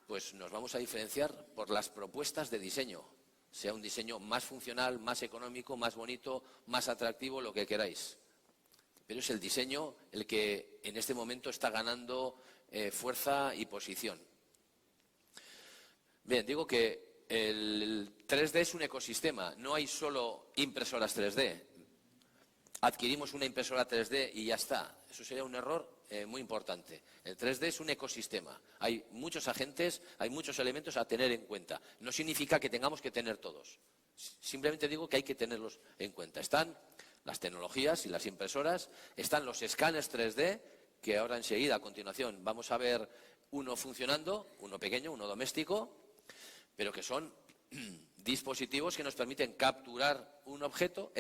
Speaker 1: Pues nos vamos a diferenciar por las propuestas de diseño, sea un diseño más funcional, más económico, más bonito, más atractivo, lo que queráis. Pero es el diseño el que en este momento está ganando fuerza y posición. Bien, digo que el 3D es un ecosistema, no hay solo impresoras 3D. Adquirimos una impresora 3D y ya está. Eso sería un error muy importante. El 3D es un ecosistema. Hay muchos agentes, hay muchos elementos a tener en cuenta. No significa que tengamos que tener todos. Simplemente digo que hay que tenerlos en cuenta. Están las tecnologías y las impresoras, están los escáneres 3D, que ahora enseguida, a continuación, vamos a ver uno funcionando, uno pequeño, uno doméstico, pero que son dispositivos que nos permiten capturar un objeto,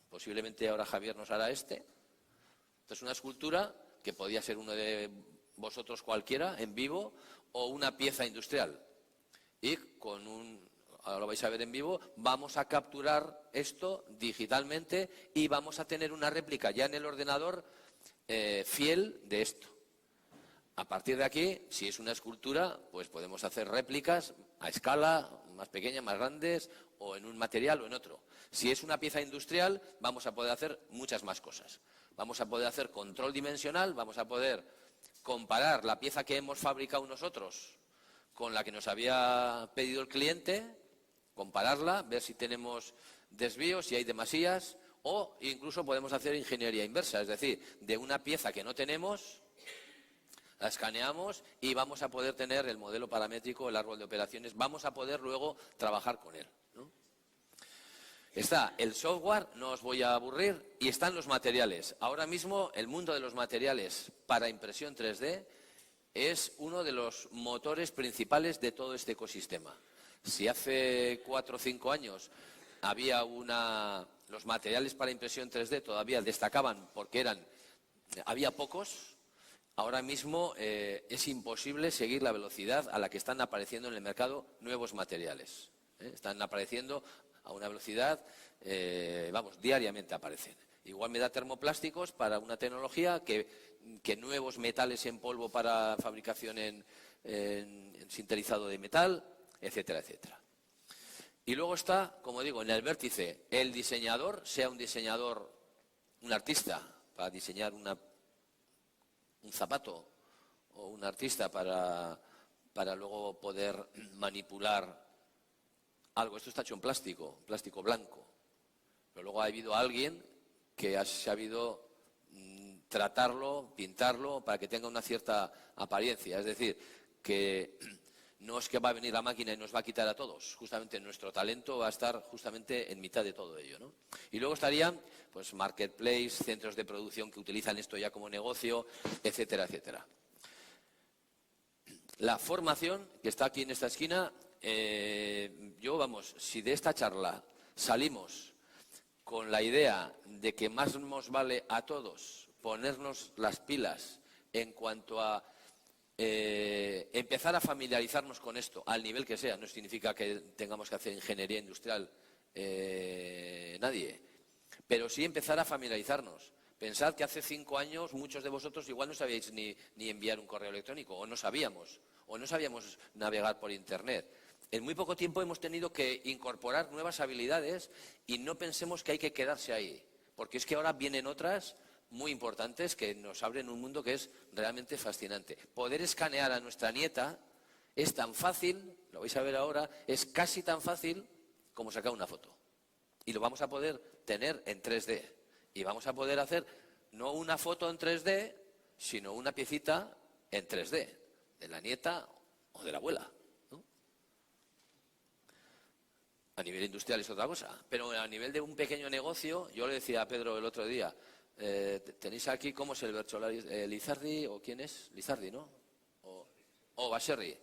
Speaker 1: posiblemente ahora Javier nos hará Esta es una escultura que podía ser uno de vosotros cualquiera, en vivo, o una pieza industrial. Y ahora lo vais a ver en vivo, vamos a capturar esto digitalmente y vamos a tener una réplica ya en el ordenador fiel de esto. A partir de aquí, si es una escultura, pues podemos hacer réplicas a escala, más pequeñas, más grandes, o en un material o en otro. Si es una pieza industrial, vamos a poder hacer muchas más cosas. Vamos a poder hacer control dimensional, vamos a poder comparar la pieza que hemos fabricado nosotros con la que nos había pedido el cliente, compararla, ver si tenemos desvíos, si hay demasías, o incluso podemos hacer ingeniería inversa, es decir, de una pieza que no tenemos, la escaneamos y vamos a poder tener el modelo paramétrico, el árbol de operaciones, vamos a poder luego trabajar con él, ¿no? Está el software, no os voy a aburrir, y están los materiales. Ahora mismo el mundo de los materiales para impresión 3D es uno de los motores principales de todo este ecosistema. Si hace 4 o 5 años los materiales para impresión 3D todavía destacaban porque había pocos, ahora mismo es imposible seguir la velocidad a la que están apareciendo en el mercado nuevos materiales. Están apareciendo a una velocidad, diariamente aparecen. Igual me da termoplásticos para una tecnología que nuevos metales en polvo para fabricación en sinterizado de metal, etcétera, etcétera. Y luego está, como digo, en el vértice, el diseñador, sea un diseñador, un artista, para diseñar un zapato, o un artista para luego poder manipular algo. Esto está hecho en plástico blanco. Pero luego ha habido alguien que ha sabido tratarlo, pintarlo, para que tenga una cierta apariencia. Es decir, que no es que va a venir la máquina y nos va a quitar a todos. Justamente nuestro talento va a estar justamente en mitad de todo ello, ¿no? Y luego estarían pues marketplace, centros de producción que utilizan esto ya como negocio, etcétera, etcétera. La formación, que está aquí en esta esquina, si de esta charla salimos con la idea de que más nos vale a todos ponernos las pilas en cuanto a empezar a familiarizarnos con esto, al nivel que sea, no significa que tengamos que hacer ingeniería industrial nadie, pero sí empezar a familiarizarnos. Pensad que hace 5 años muchos de vosotros igual no sabíais ni enviar un correo electrónico, o no sabíamos navegar por Internet. En muy poco tiempo hemos tenido que incorporar nuevas habilidades y no pensemos que hay que quedarse ahí, porque es que ahora vienen otras muy importantes que nos abren un mundo que es realmente fascinante. Poder escanear a nuestra nieta es tan fácil, lo vais a ver ahora, es casi tan fácil como sacar una foto. Y lo vamos a poder tener en 3D. Y vamos a poder hacer no una foto en 3D, sino una piecita en 3D, de la nieta o de la abuela, ¿no? A nivel industrial es otra cosa, pero a nivel de un pequeño negocio, yo le decía a Pedro el otro día, tenéis aquí, ¿cómo es el Bercholari? ¿Lizardi o quién es? Lizardi, ¿no? O Baserri.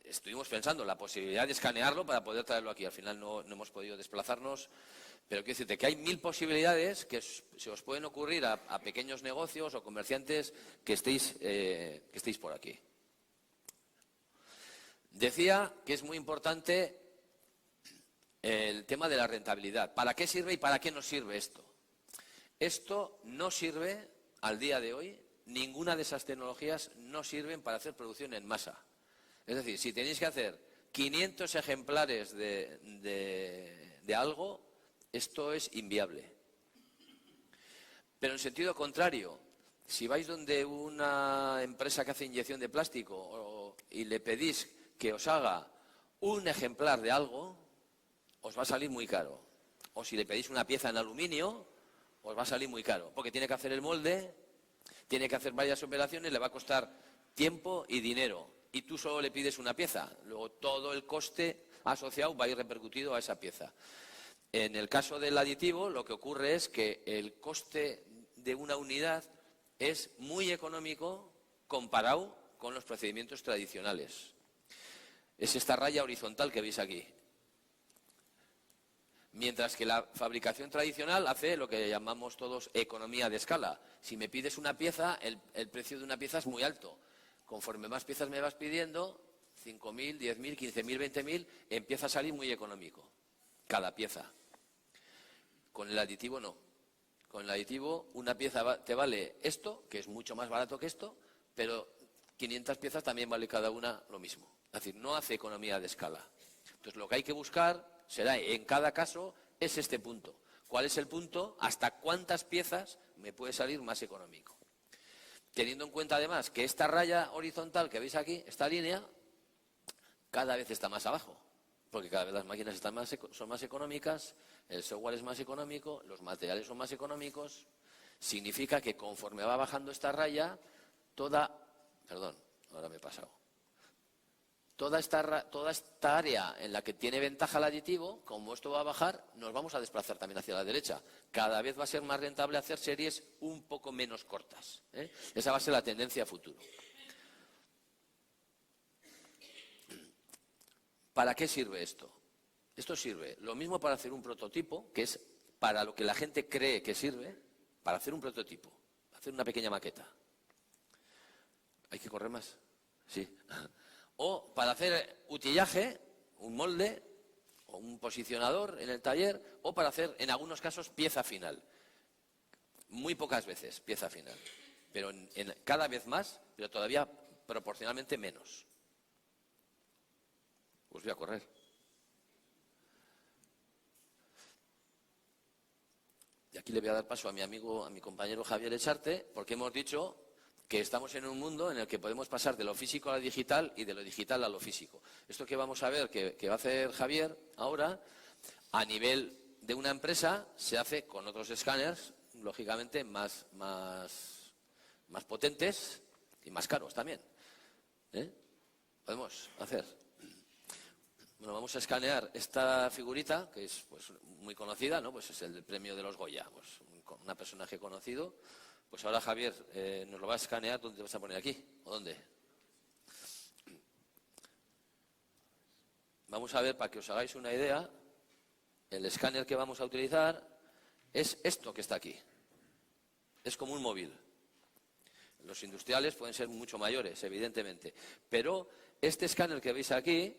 Speaker 1: Estuvimos pensando la posibilidad de escanearlo para poder traerlo aquí. Al final no hemos podido desplazarnos. Pero quiero decirte que hay 1000 posibilidades que se os pueden ocurrir a pequeños negocios o comerciantes que estéis por aquí. Decía que es muy importante el tema de la rentabilidad. ¿Para qué sirve y para qué no sirve esto? Esto no sirve al día de hoy, ninguna de esas tecnologías no sirven para hacer producción en masa. Es decir, si tenéis que hacer 500 ejemplares de algo, esto es inviable. Pero en sentido contrario, si vais donde una empresa que hace inyección de plástico y le pedís que os haga un ejemplar de algo, os va a salir muy caro. O si le pedís una pieza en aluminio, os va a salir muy caro, porque tiene que hacer el molde, tiene que hacer varias operaciones, le va a costar tiempo y dinero. Y tú solo le pides una pieza, luego todo el coste asociado va a ir repercutido a esa pieza. En el caso del aditivo, lo que ocurre es que el coste de una unidad es muy económico comparado con los procedimientos tradicionales. Es esta raya horizontal que veis aquí. Mientras que la fabricación tradicional hace lo que llamamos todos economía de escala. Si me pides una pieza, el precio de una pieza es muy alto. Conforme más piezas me vas pidiendo, 5.000, 10.000, 15.000, 20.000, empieza a salir muy económico cada pieza. Con el aditivo no. Con el aditivo una pieza te vale esto, que es mucho más barato que esto, pero 500 piezas también vale cada una lo mismo. Es decir, no hace economía de escala. Entonces lo que hay que buscar será, en cada caso, es este punto. ¿Cuál es el punto? ¿Hasta cuántas piezas me puede salir más económico? Teniendo en cuenta además que esta raya horizontal que veis aquí, esta línea, cada vez está más abajo. Porque cada vez las máquinas son más económicas, el software es más económico, los materiales son más económicos. Significa que conforme va bajando esta raya, toda esta área en la que tiene ventaja el aditivo, como esto va a bajar, nos vamos a desplazar también hacia la derecha. Cada vez va a ser más rentable hacer series un poco menos cortas, ¿eh? Esa va a ser la tendencia a futuro. ¿Para qué sirve esto? Esto sirve lo mismo para hacer un prototipo, que es para lo que la gente cree que sirve, para hacer un prototipo, hacer una pequeña maqueta. ¿Hay que correr más? Sí. O para hacer utillaje, un molde o un posicionador en el taller, o para hacer, en algunos casos, pieza final. Muy pocas veces pieza final, pero cada vez más, pero todavía proporcionalmente menos. Pues voy a correr. Y aquí le voy a dar paso a mi compañero Javier Echarte, porque hemos dicho que estamos en un mundo en el que podemos pasar de lo físico a lo digital y de lo digital a lo físico. Esto que vamos a ver, que va a hacer Javier ahora, a nivel de una empresa, se hace con otros escáneres, lógicamente más potentes y más caros también. Podemos hacer. Bueno, vamos a escanear esta figurita, que es pues muy conocida, ¿no? Pues es el premio de los Goya, pues un personaje conocido. Pues ahora Javier nos lo va a escanear. ¿Dónde te vas a poner? ¿Aquí? ¿O dónde? Vamos a ver, para que os hagáis una idea, el escáner que vamos a utilizar es esto que está aquí. Es como un móvil. Los industriales pueden ser mucho mayores, evidentemente. Pero este escáner que veis aquí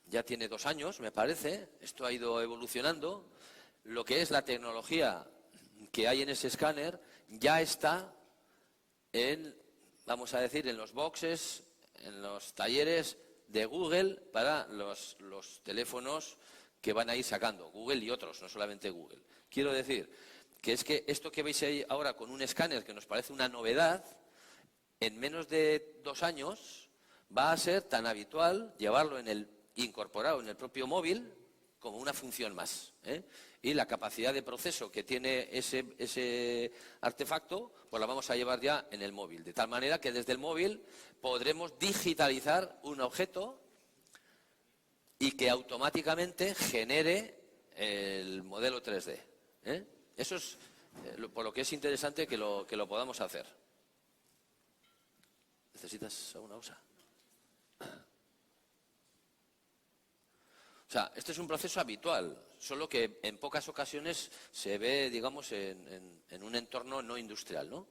Speaker 1: ya tiene 2 años, me parece. Esto ha ido evolucionando. Lo que es la tecnología que hay en ese escáner ya está vamos a decir, en los boxes, en los talleres de Google para los teléfonos que van a ir sacando. Google y otros, no solamente Google. Quiero decir que es que esto que veis ahí ahora con un escáner que nos parece una novedad, en menos de 2 años va a ser tan habitual llevarlo incorporado en el propio móvil como una función más, ¿eh? Y la capacidad de proceso que tiene ese artefacto, pues la vamos a llevar ya en el móvil. De tal manera que desde el móvil podremos digitalizar un objeto y que automáticamente genere el modelo 3D. ¿Eh? Eso es por lo que es interesante que lo podamos hacer. ¿Necesitas alguna cosa? O sea, este es un proceso habitual, solo que en pocas ocasiones se ve, digamos, en un entorno no industrial, ¿no?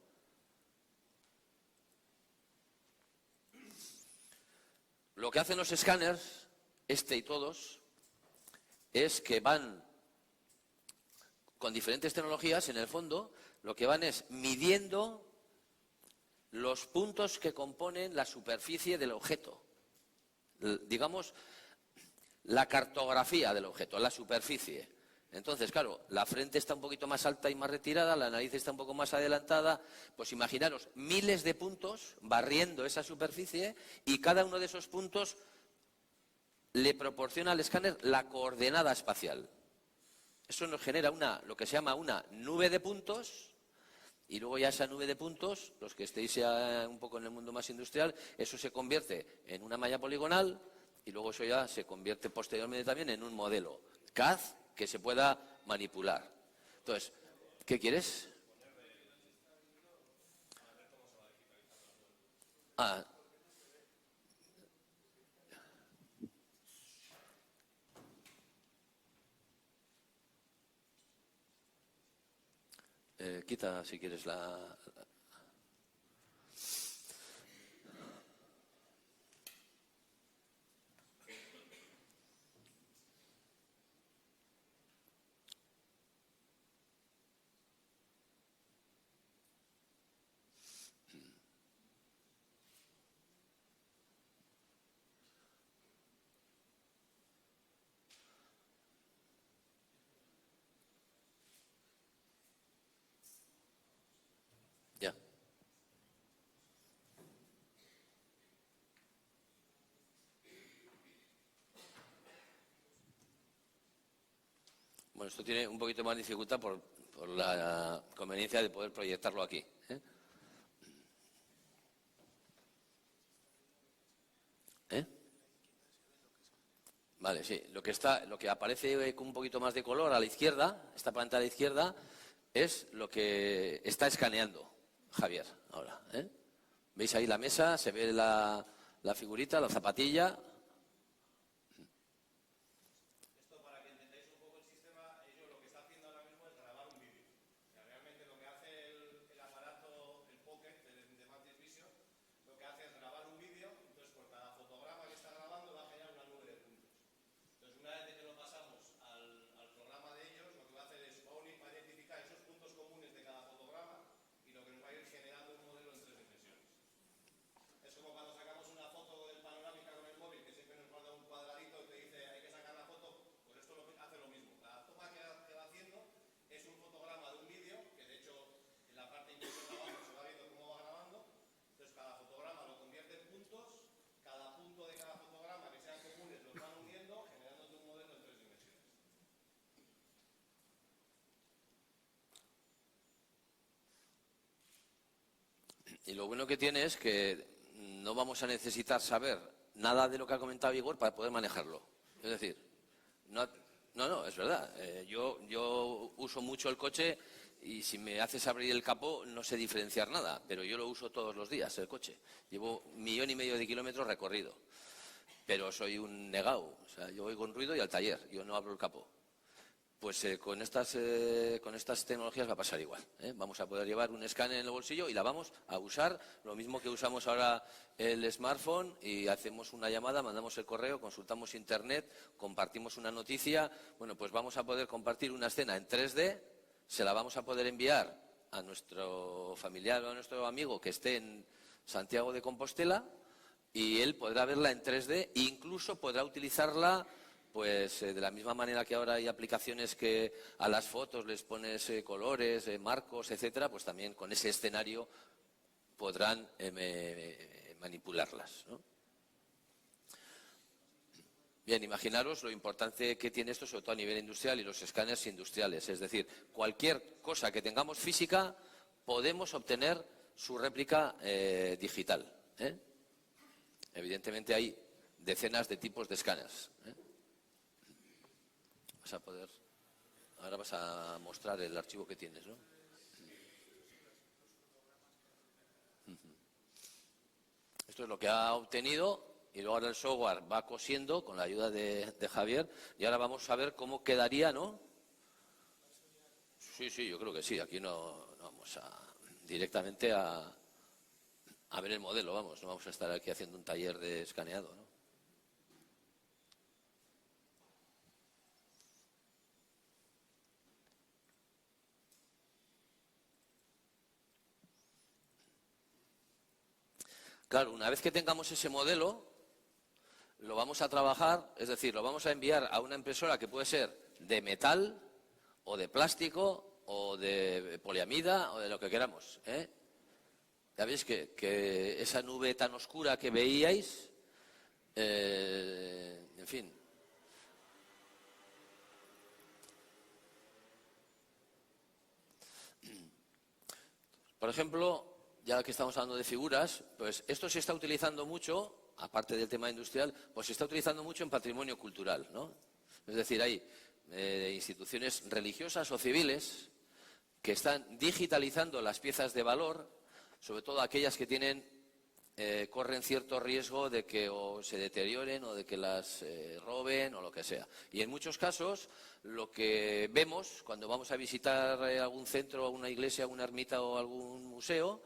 Speaker 1: Lo que hacen los escáneres, este y todos, es que van con diferentes tecnologías, en el fondo, lo que van es midiendo los puntos que componen la superficie del objeto. Digamos, la cartografía del objeto, la superficie. Entonces, claro, la frente está un poquito más alta y más retirada, la nariz está un poco más adelantada. Pues imaginaros miles de puntos barriendo esa superficie y cada uno de esos puntos le proporciona al escáner la coordenada espacial. Eso nos genera lo que se llama una nube de puntos, y luego ya esa nube de puntos, los que estéis ya un poco en el mundo más industrial, eso se convierte en una malla poligonal y luego eso ya se convierte posteriormente también en un modelo CAD que se pueda manipular. Entonces, ¿qué quieres? Ah, quita si quieres la... Ya. Bueno, esto tiene un poquito más de dificultad por la conveniencia de poder proyectarlo aquí, ¿eh? ¿Eh? Vale, sí. Lo que aparece con un poquito más de color a la izquierda, esta planta a la izquierda, es lo que está escaneando Javier ahora, ¿eh? ¿Veis ahí la mesa? Se ve la figurita, la zapatilla. Y lo bueno que tiene es que no vamos a necesitar saber nada de lo que ha comentado Igor para poder manejarlo. Es decir, no, es verdad. Yo uso mucho el coche y si me haces abrir el capó no sé diferenciar nada, pero yo lo uso todos los días, el coche. Llevo 1,5 millones de kilómetros recorrido, pero soy un negao. O sea, yo voy con ruido y al taller, yo no abro el capó. Pues con estas tecnologías va a pasar igual, ¿eh? Vamos a poder llevar un escáner en el bolsillo y la vamos a usar, lo mismo que usamos ahora el smartphone y hacemos una llamada, mandamos el correo, consultamos internet, compartimos una noticia. Bueno, pues vamos a poder compartir una escena en 3D, se la vamos a poder enviar a nuestro familiar o a nuestro amigo que esté en Santiago de Compostela y él podrá verla en 3D e incluso podrá utilizarla. Pues de la misma manera que ahora hay aplicaciones que a las fotos les pones colores, marcos, etcétera, pues también con ese escenario podrán manipularlas, ¿no? Bien, imaginaros lo importante que tiene esto, sobre todo a nivel industrial y los escáneres industriales. Es decir, cualquier cosa que tengamos física, podemos obtener su réplica digital, ¿eh? Evidentemente hay decenas de tipos de escáneres, ¿eh? Vas a poder, ahora vas a mostrar el archivo que tienes, ¿no? Esto es lo que ha obtenido y luego ahora el software va cosiendo con la ayuda de Javier y ahora vamos a ver cómo quedaría, ¿no? Sí, yo creo que sí. Aquí no vamos directamente a ver el modelo, vamos. No vamos a estar aquí haciendo un taller de escaneado, ¿no? Claro, una vez que tengamos ese modelo, lo vamos a trabajar, es decir, lo vamos a enviar a una impresora que puede ser de metal o de plástico o de poliamida o de lo que queramos, ¿eh? Ya veis que esa nube tan oscura que veíais, en fin. Por ejemplo, ya que estamos hablando de figuras, pues esto se está utilizando mucho, aparte del tema industrial, pues se está utilizando mucho en patrimonio cultural, ¿no? Es decir, hay instituciones religiosas o civiles que están digitalizando las piezas de valor, sobre todo aquellas que corren cierto riesgo de que o se deterioren o de que las roben o lo que sea. Y en muchos casos lo que vemos cuando vamos a visitar algún centro, alguna iglesia, alguna ermita o algún museo,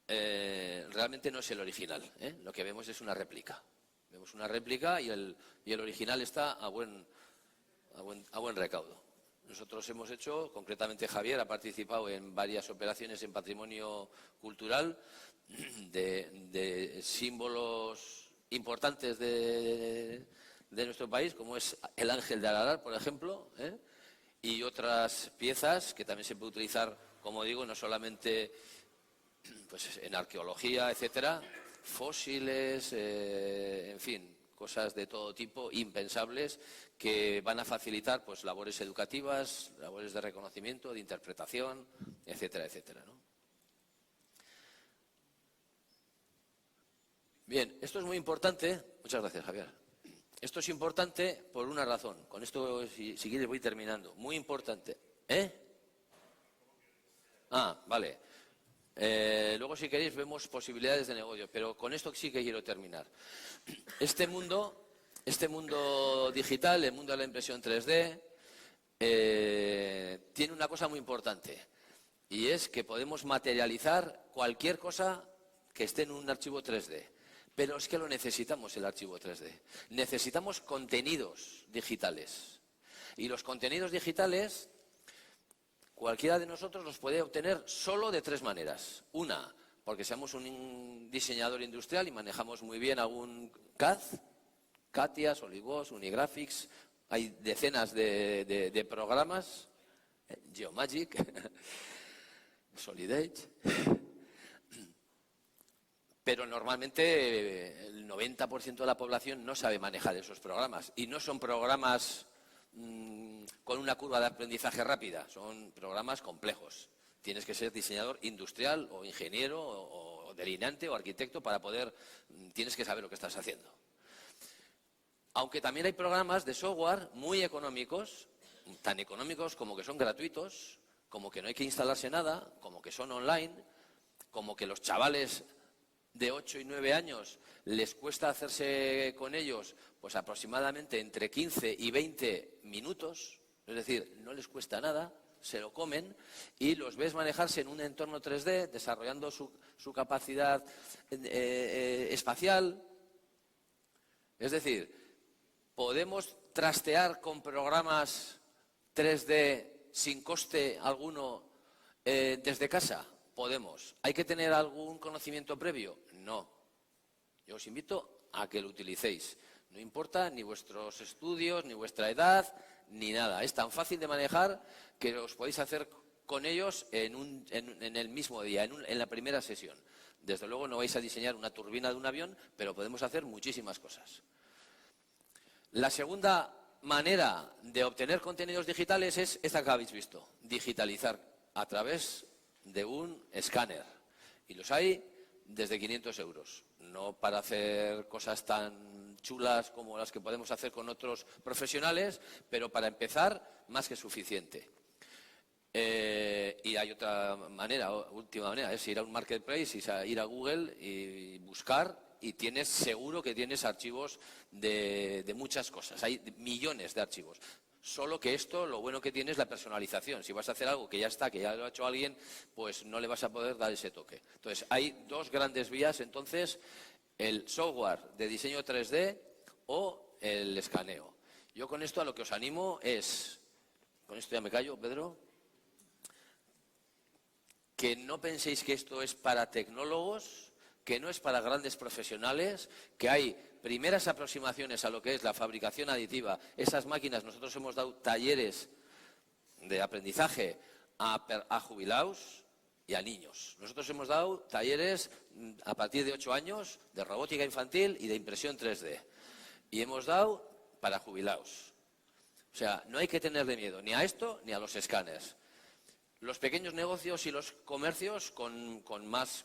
Speaker 1: realmente no es el original, ¿eh? Lo que vemos es una réplica. Vemos una réplica y el original está a buen recaudo. Nosotros hemos hecho, concretamente Javier ha participado en varias operaciones en patrimonio cultural de símbolos importantes de nuestro país, como es el Ángel de Aralar, por ejemplo, ¿eh? Y otras piezas que también se puede utilizar, como digo, no solamente pues, en arqueología, etcétera, fósiles, en fin, cosas de todo tipo, impensables, que van a facilitar pues labores educativas, labores de reconocimiento, de interpretación, etcétera, etcétera, ¿no? Bien, esto es muy importante. Muchas gracias, Javier. Esto es importante por una razón. Con esto, si quieres, voy terminando. Muy importante. ¿Eh? Ah, vale. Luego, si queréis, vemos posibilidades de negocio, pero con esto sí que quiero terminar. Este mundo digital, el mundo de la impresión 3D, tiene una cosa muy importante, y es que podemos materializar cualquier cosa que esté en un archivo 3D. Pero es que lo necesitamos, el archivo 3D. Necesitamos contenidos digitales. Y los contenidos digitales, cualquiera de nosotros los puede obtener solo de tres maneras. Una, porque seamos un diseñador industrial y manejamos muy bien algún CAD, CATIA, SolidWorks, Unigraphics. Hay decenas de programas, Geomagic, SolidEdge. Pero normalmente el 90% de la población no sabe manejar esos programas. Y no son programas con una curva de aprendizaje rápida, son programas complejos. Tienes que ser diseñador industrial o ingeniero o delineante o arquitecto para poder, tienes que saber lo que estás haciendo. Aunque también hay programas de software muy económicos, tan económicos como que son gratuitos, como que no hay que instalarse nada, como que son online, como que los chavales de 8 y 9 años les cuesta hacerse con ellos pues aproximadamente entre 15 y 20 minutos, es decir, no les cuesta nada, se lo comen y los ves manejarse en un entorno 3D, desarrollando su capacidad espacial. Es decir, podemos trastear con programas 3D sin coste alguno desde casa. Podemos. ¿Hay que tener algún conocimiento previo? No. Yo os invito a que lo utilicéis. No importa ni vuestros estudios, ni vuestra edad, ni nada. Es tan fácil de manejar que os podéis hacer con ellos en el mismo día, en la primera sesión. Desde luego no vais a diseñar una turbina de un avión, pero podemos hacer muchísimas cosas. La segunda manera de obtener contenidos digitales es esta que habéis visto, digitalizar a través de un escáner. Y los hay desde 500 euros. No para hacer cosas tan chulas como las que podemos hacer con otros profesionales, pero para empezar, más que suficiente. Y hay otra manera, última manera, es ir a un marketplace, ir a Google y buscar, y seguro que tienes archivos de muchas cosas. Hay millones de archivos. Solo que esto, lo bueno que tiene es la personalización. Si vas a hacer algo que ya está, que ya lo ha hecho alguien, pues no le vas a poder dar ese toque. Entonces, hay dos grandes vías, entonces, el software de diseño 3D o el escaneo. Yo con esto a lo que os animo es, con esto ya me callo, Pedro, que no penséis que esto es para tecnólogos, que no es para grandes profesionales, que hay primeras aproximaciones a lo que es la fabricación aditiva. Esas máquinas, nosotros hemos dado talleres de aprendizaje a jubilados y a niños. Nosotros hemos dado talleres a partir de 8 años de robótica infantil y de impresión 3D. Y hemos dado para jubilados. O sea, no hay que tenerle miedo ni a esto ni a los escáneres. Los pequeños negocios y los comercios con más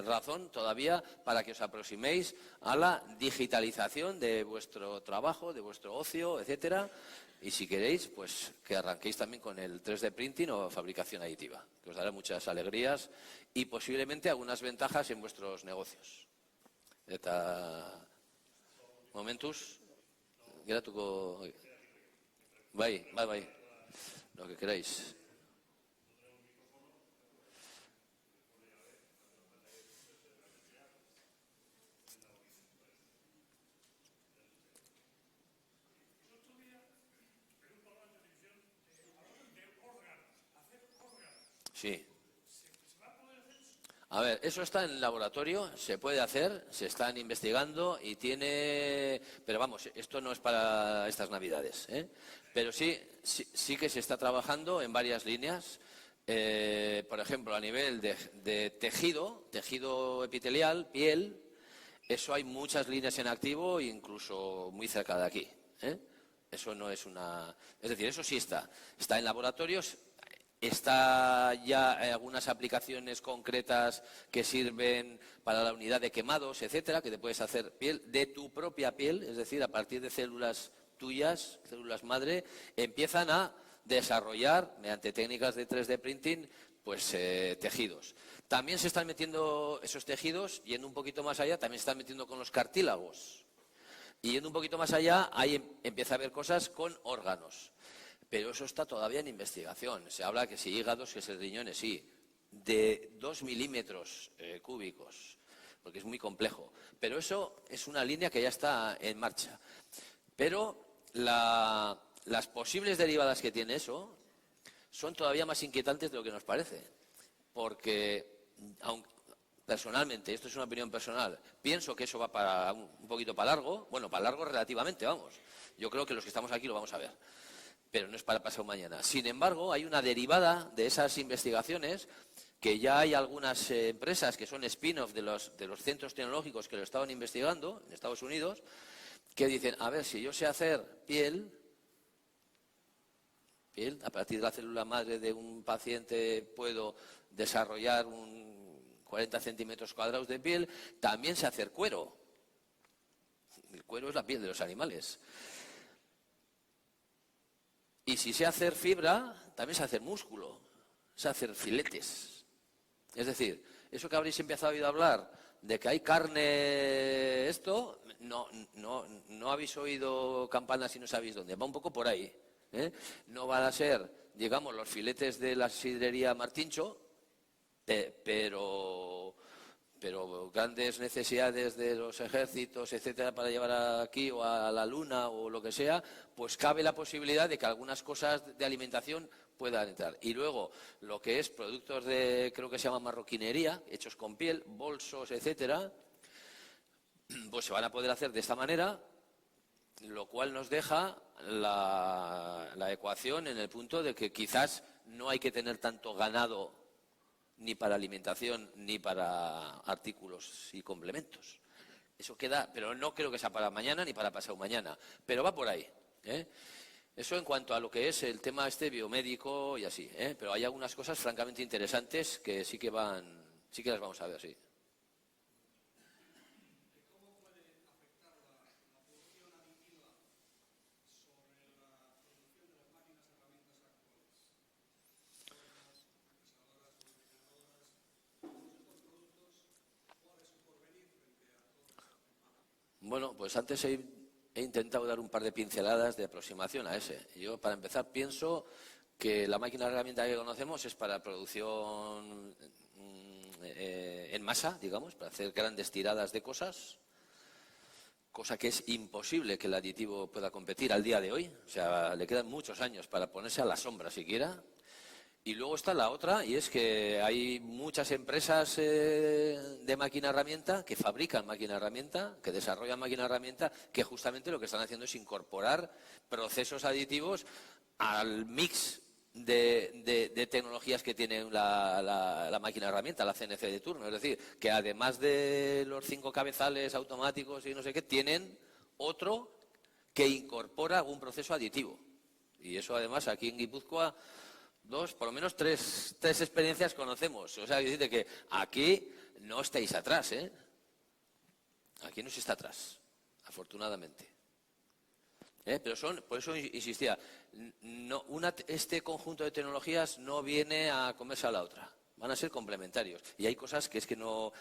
Speaker 1: razón todavía para que os aproximéis a la digitalización de vuestro trabajo, de vuestro ocio, etcétera. Y si queréis, pues que arranquéis también con el 3D printing o fabricación aditiva, que os dará muchas alegrías y posiblemente algunas ventajas en vuestros negocios. Eta momentuz, geratuko... Bai. Lo que queráis. Sí. A ver, eso está en el laboratorio, se puede hacer, se están investigando y tiene... Pero vamos, esto no es para estas Navidades, ¿eh? Pero sí que se está trabajando en varias líneas. Por ejemplo, a nivel de tejido epitelial, piel, eso hay muchas líneas en activo, incluso muy cerca de aquí, ¿eh? Eso no es una... Es decir, eso sí está en laboratorios. Está ya algunas aplicaciones concretas que sirven para la unidad de quemados, etcétera, que te puedes hacer piel de tu propia piel, es decir, a partir de células tuyas, células madre, empiezan a desarrollar, mediante técnicas de 3D printing, pues tejidos. También se están metiendo esos tejidos, yendo un poquito más allá, también se están metiendo con los cartílagos. Y yendo un poquito más allá, ahí empieza a haber cosas con órganos. Pero eso está todavía en investigación. Se habla que si hígados, que si riñones, sí. De 2 milímetros cúbicos, porque es muy complejo. Pero eso es una línea que ya está en marcha. Pero las posibles derivadas que tiene eso son todavía más inquietantes de lo que nos parece. Porque, aunque personalmente, esto es una opinión personal, pienso que eso va para un poquito para largo. Bueno, para largo relativamente, vamos. Yo creo que los que estamos aquí lo vamos a ver. Pero no es para pasado mañana. Sin embargo, hay una derivada de esas investigaciones que ya hay algunas empresas que son spin-off de los centros tecnológicos que lo estaban investigando en Estados Unidos, que dicen, a ver, si yo sé hacer piel, a partir de la célula madre de un paciente puedo desarrollar 40 centímetros cuadrados de piel, también sé hacer cuero. El cuero es la piel de los animales. Y si sé hacer fibra, también sé hacer músculo, sé hacer filetes. Es decir, eso que habréis empezado a oír hablar de que hay carne, esto, no habéis oído campanas y no sabéis dónde. Va un poco por ahí, ¿eh? No van a ser, digamos, los filetes de la sidrería Martincho, pero grandes necesidades de los ejércitos, etcétera, para llevar aquí o a la luna o lo que sea, pues cabe la posibilidad de que algunas cosas de alimentación puedan entrar. Y luego, lo que es productos de, creo que se llama marroquinería, hechos con piel, bolsos, etcétera, pues se van a poder hacer de esta manera, lo cual nos deja la ecuación en el punto de que quizás no hay que tener tanto ganado ni para alimentación, ni para artículos y complementos. Eso queda, pero no creo que sea para mañana ni para pasado mañana, pero va por ahí, ¿eh? Eso en cuanto a lo que es el tema biomédico y así, ¿eh? Pero hay algunas cosas francamente interesantes que sí que las vamos a ver, sí. Bueno, pues antes he intentado dar un par de pinceladas de aproximación a ese. Yo, para empezar, pienso que la máquina de herramienta que conocemos es para producción en masa, digamos, para hacer grandes tiradas de cosas, cosa que es imposible que el aditivo pueda competir al día de hoy. O sea, le quedan muchos años para ponerse a la sombra siquiera. Y luego está la otra, y es que hay muchas empresas de máquina herramienta que fabrican máquina herramienta, que desarrollan máquina herramienta, que justamente lo que están haciendo es incorporar procesos aditivos al mix de tecnologías que tiene la máquina herramienta, la CNC de turno. Es decir, que además de los 5 cabezales automáticos y no sé qué, tienen otro que incorpora algún proceso aditivo. Y eso además aquí en Guipúzcoa, por lo menos tres experiencias conocemos. O sea, que dice que aquí no estáis atrás, ¿eh? Aquí no se está atrás, afortunadamente. Pero por eso insistía, este conjunto de tecnologías no viene a comerse a la otra, van a ser complementarios. Y hay cosas que es que no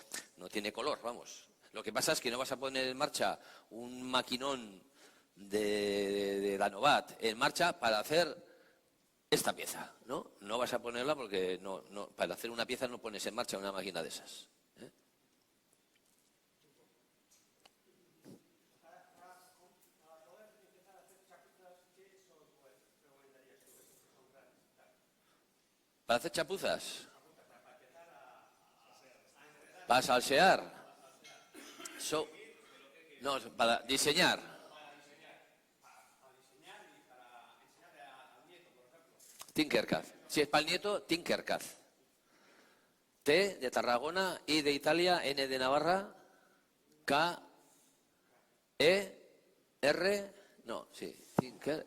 Speaker 1: tiene color, vamos. Lo que pasa es que no vas a poner en marcha un maquinón de la Novat en marcha para hacer esta pieza, ¿no? No vas a ponerla porque para hacer una pieza no pones en marcha una máquina de esas. ¿Para hacer chapuzas? ¿Para salsear? No, para diseñar. Tinkercad. Si es para el nieto, Tinkercad. T de Tarragona, I de Italia, N de Navarra, K, E, R, no, sí,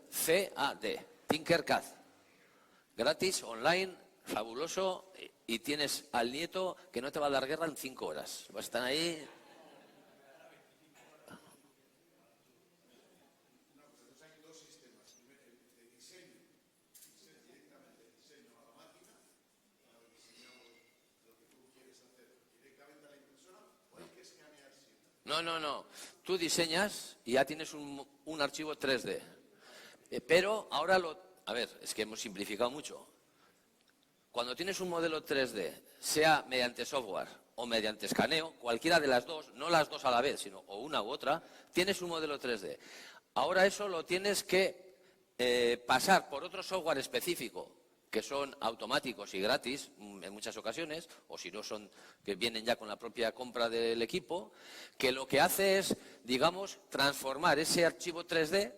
Speaker 1: C, A, D. Tinkercad. Gratis, online, fabuloso, y tienes al nieto que no te va a dar guerra en 5 horas. Vas a estar ahí. No. Tú diseñas y ya tienes un archivo 3D. Pero ahora a ver, es que hemos simplificado mucho. Cuando tienes un modelo 3D, sea mediante software o mediante escaneo, cualquiera de las dos, no las dos a la vez, sino o una u otra, tienes un modelo 3D. Ahora eso lo tienes que pasar por otro software específico, que son automáticos y gratis en muchas ocasiones, o si no son que vienen ya con la propia compra del equipo, que lo que hace es, digamos, transformar ese archivo 3D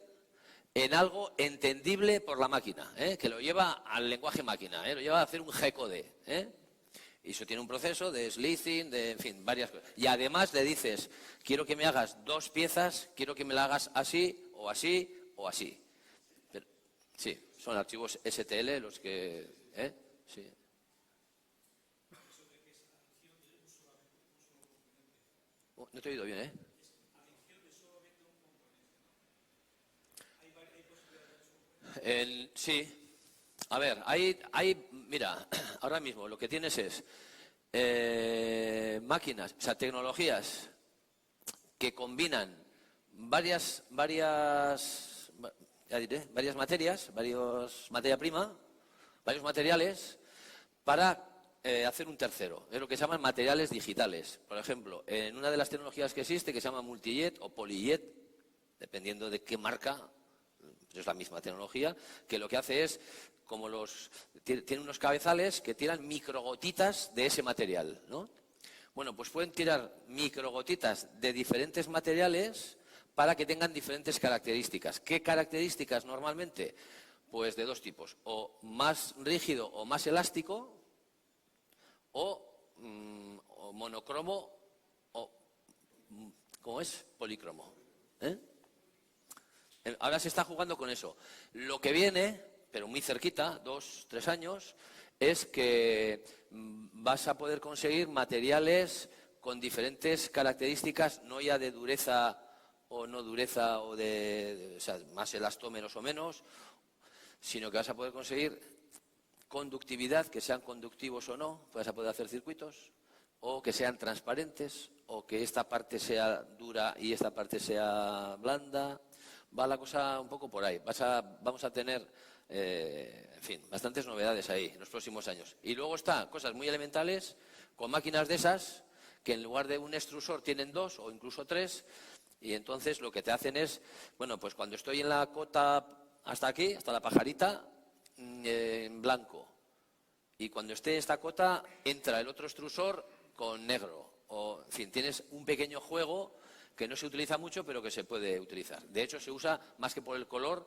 Speaker 1: en algo entendible por la máquina, que lo lleva al lenguaje máquina, lo lleva a hacer un G-code. Y eso tiene un proceso de slicing, en fin, varias cosas. Y además le dices, quiero que me hagas 2 piezas, quiero que me la hagas así, o así, o así. Pero, sí, son archivos STL los que... Sí. No te he oído bien, ¿eh? Sí. A ver, mira, ahora mismo lo que tienes es máquinas, o sea, tecnologías que combinan varias materias, materia prima, varios materiales para hacer un tercero. Es lo que se llaman materiales digitales. Por ejemplo, en una de las tecnologías que existe, que se llama multijet o polyjet, dependiendo de qué marca, es la misma tecnología, que lo que hace es, tiene unos cabezales que tiran microgotitas de ese material, ¿no? Bueno, pues pueden tirar microgotitas de diferentes materiales para que tengan diferentes características. ¿Qué características normalmente? Pues de 2 tipos, o más rígido o más elástico, o monocromo, o, ¿cómo es? Polícromo. Ahora se está jugando con eso. Lo que viene, pero muy cerquita, 2, 3 años, es que vas a poder conseguir materiales con diferentes características, no ya de dureza o no dureza, o sea, más elastómeros o menos, sino que vas a poder conseguir conductividad, que sean conductivos o no, vas a poder hacer circuitos, o que sean transparentes, o que esta parte sea dura y esta parte sea blanda. Va la cosa un poco por ahí. Vamos a tener, en fin, bastantes novedades ahí en los próximos años. Y luego está cosas muy elementales, con máquinas de esas, que en lugar de un extrusor tienen 2 o incluso 3, y entonces lo que te hacen es, bueno, pues cuando estoy en la cota hasta aquí, hasta la pajarita, en blanco, y cuando esté esta cota entra el otro extrusor con negro. O, en fin, tienes un pequeño juego que no se utiliza mucho, pero que se puede utilizar. De hecho, se usa más que por el color,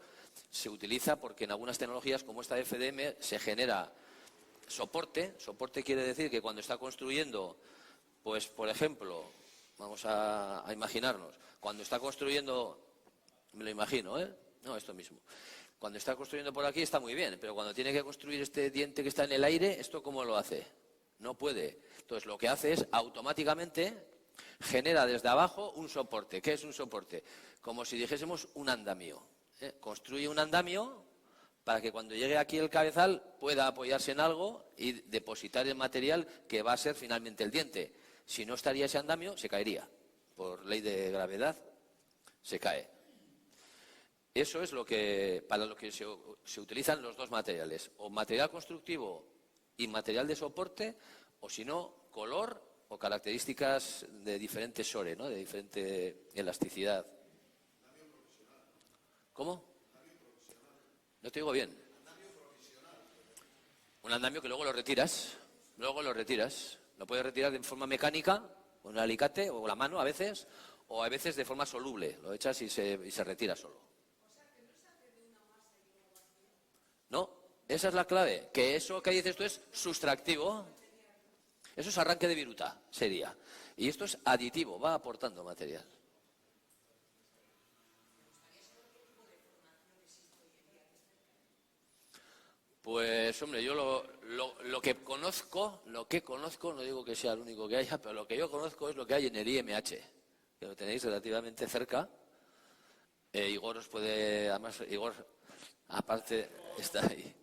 Speaker 1: se utiliza porque en algunas tecnologías como esta de FDM se genera soporte. Soporte quiere decir que cuando está construyendo, pues por ejemplo, vamos a imaginarnos, cuando está construyendo, me lo imagino, no, esto mismo. Cuando está construyendo por aquí está muy bien, pero cuando tiene que construir este diente que está en el aire, ¿esto cómo lo hace? No puede. Entonces lo que hace es automáticamente genera desde abajo un soporte. ¿Qué es un soporte? Como si dijésemos un andamio. Construye un andamio para que cuando llegue aquí el cabezal pueda apoyarse en algo y depositar el material que va a ser finalmente el diente. Si no estaría ese andamio, se caería. Por ley de gravedad, se cae. Eso es para lo que se utilizan los dos materiales. O material constructivo y material de soporte, o si no, color o características de diferente SORE, ¿no? De diferente elasticidad. ¿Cómo? No te digo bien. Un andamio que luego lo retiras. Lo puedes retirar de forma mecánica, con un alicate o la mano a veces, o a veces de forma soluble. Lo echas y se retira solo. No, esa es la clave. Que eso que dices tú es sustractivo. Eso es arranque de viruta, sería. Y esto es aditivo, va aportando material. Pues, hombre, yo lo que conozco, no digo que sea el único que haya, pero lo que yo conozco es lo que hay en el IMH, que lo tenéis relativamente cerca. Igor os puede, además, Igor, aparte, está ahí.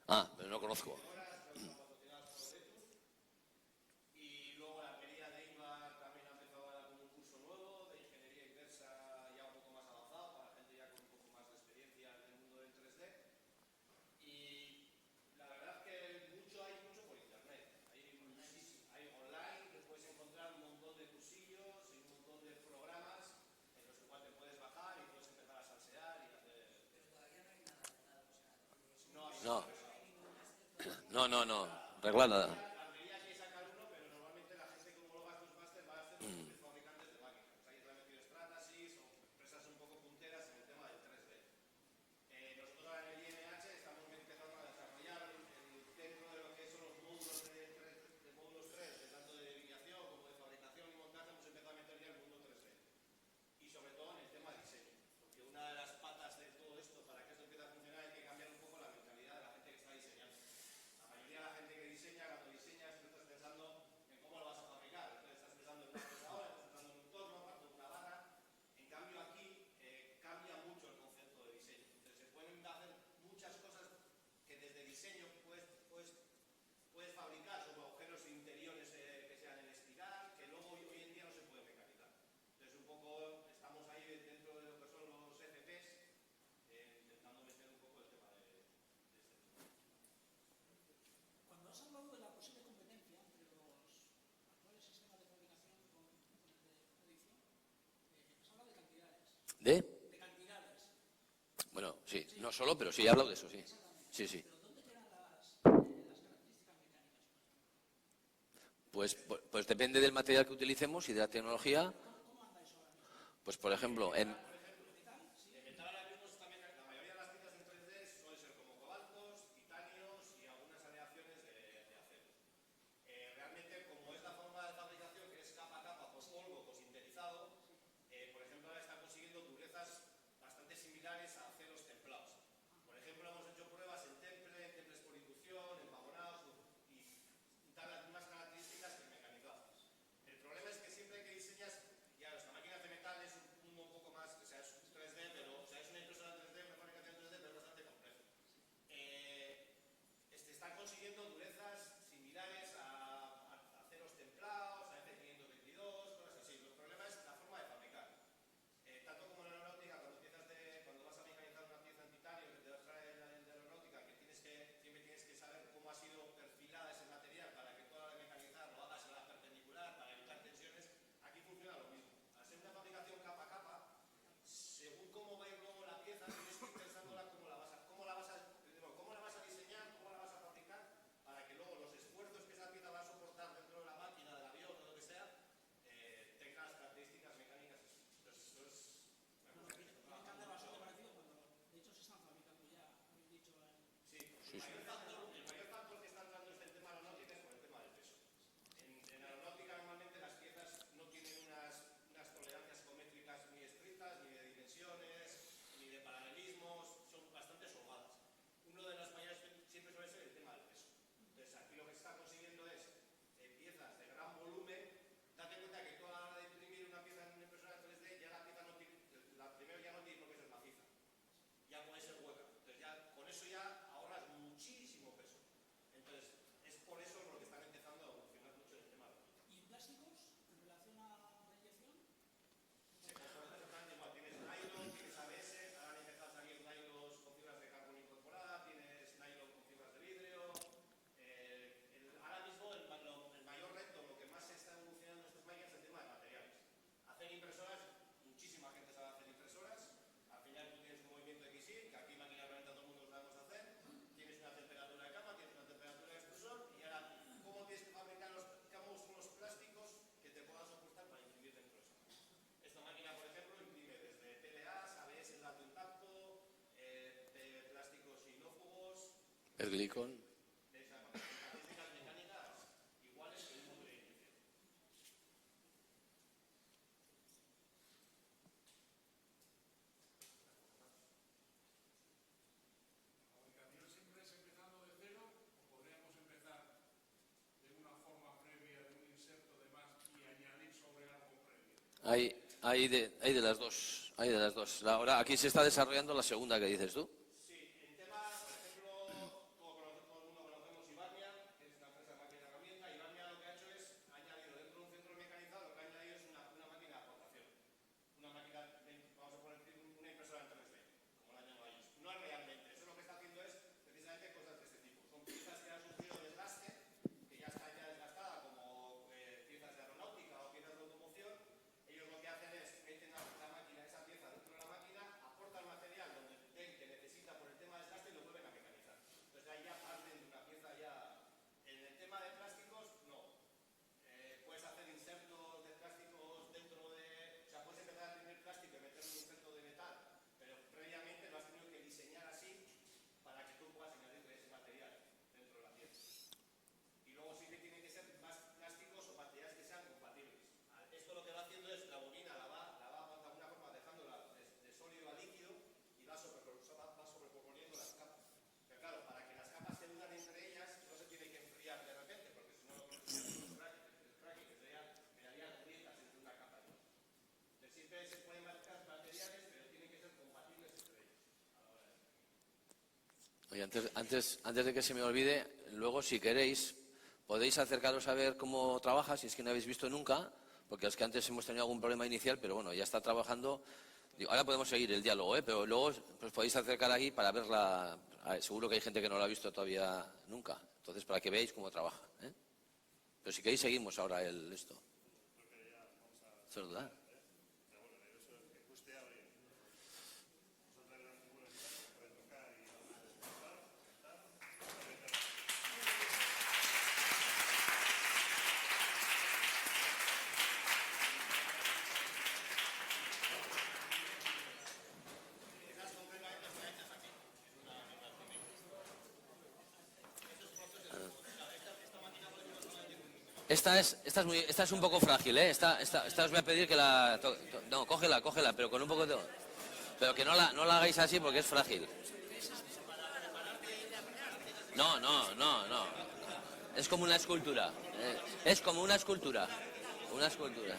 Speaker 1: Ah, pero no conozco. No, regla nada. ¿De? Bueno, sí, no solo, pero sí he hablado de eso, sí. Sí. Pues depende del material que utilicemos y de la tecnología. Pues, por ejemplo, Sí, sí. El Glicon. Hay de las dos. Hay de las dos. Ahora aquí se está desarrollando la segunda que dices tú. Oye, antes de que se me olvide, luego si queréis, podéis acercaros a ver cómo trabaja, si es que no habéis visto nunca, porque es que antes hemos tenido algún problema inicial, pero bueno, ya está trabajando. Digo, ahora podemos seguir el diálogo, pero luego pues podéis acercar aquí para verla. Seguro que hay gente que no la ha visto todavía nunca, entonces para que veáis cómo trabaja. Pero si queréis seguimos ahora esto. ¿Es verdad? Esta es un poco frágil, ¿eh? Esta os voy a pedir que la... No, cógela, pero con un poco de... Pero que no la hagáis así porque es frágil. No. Es como una escultura. Es como una escultura. Una escultura.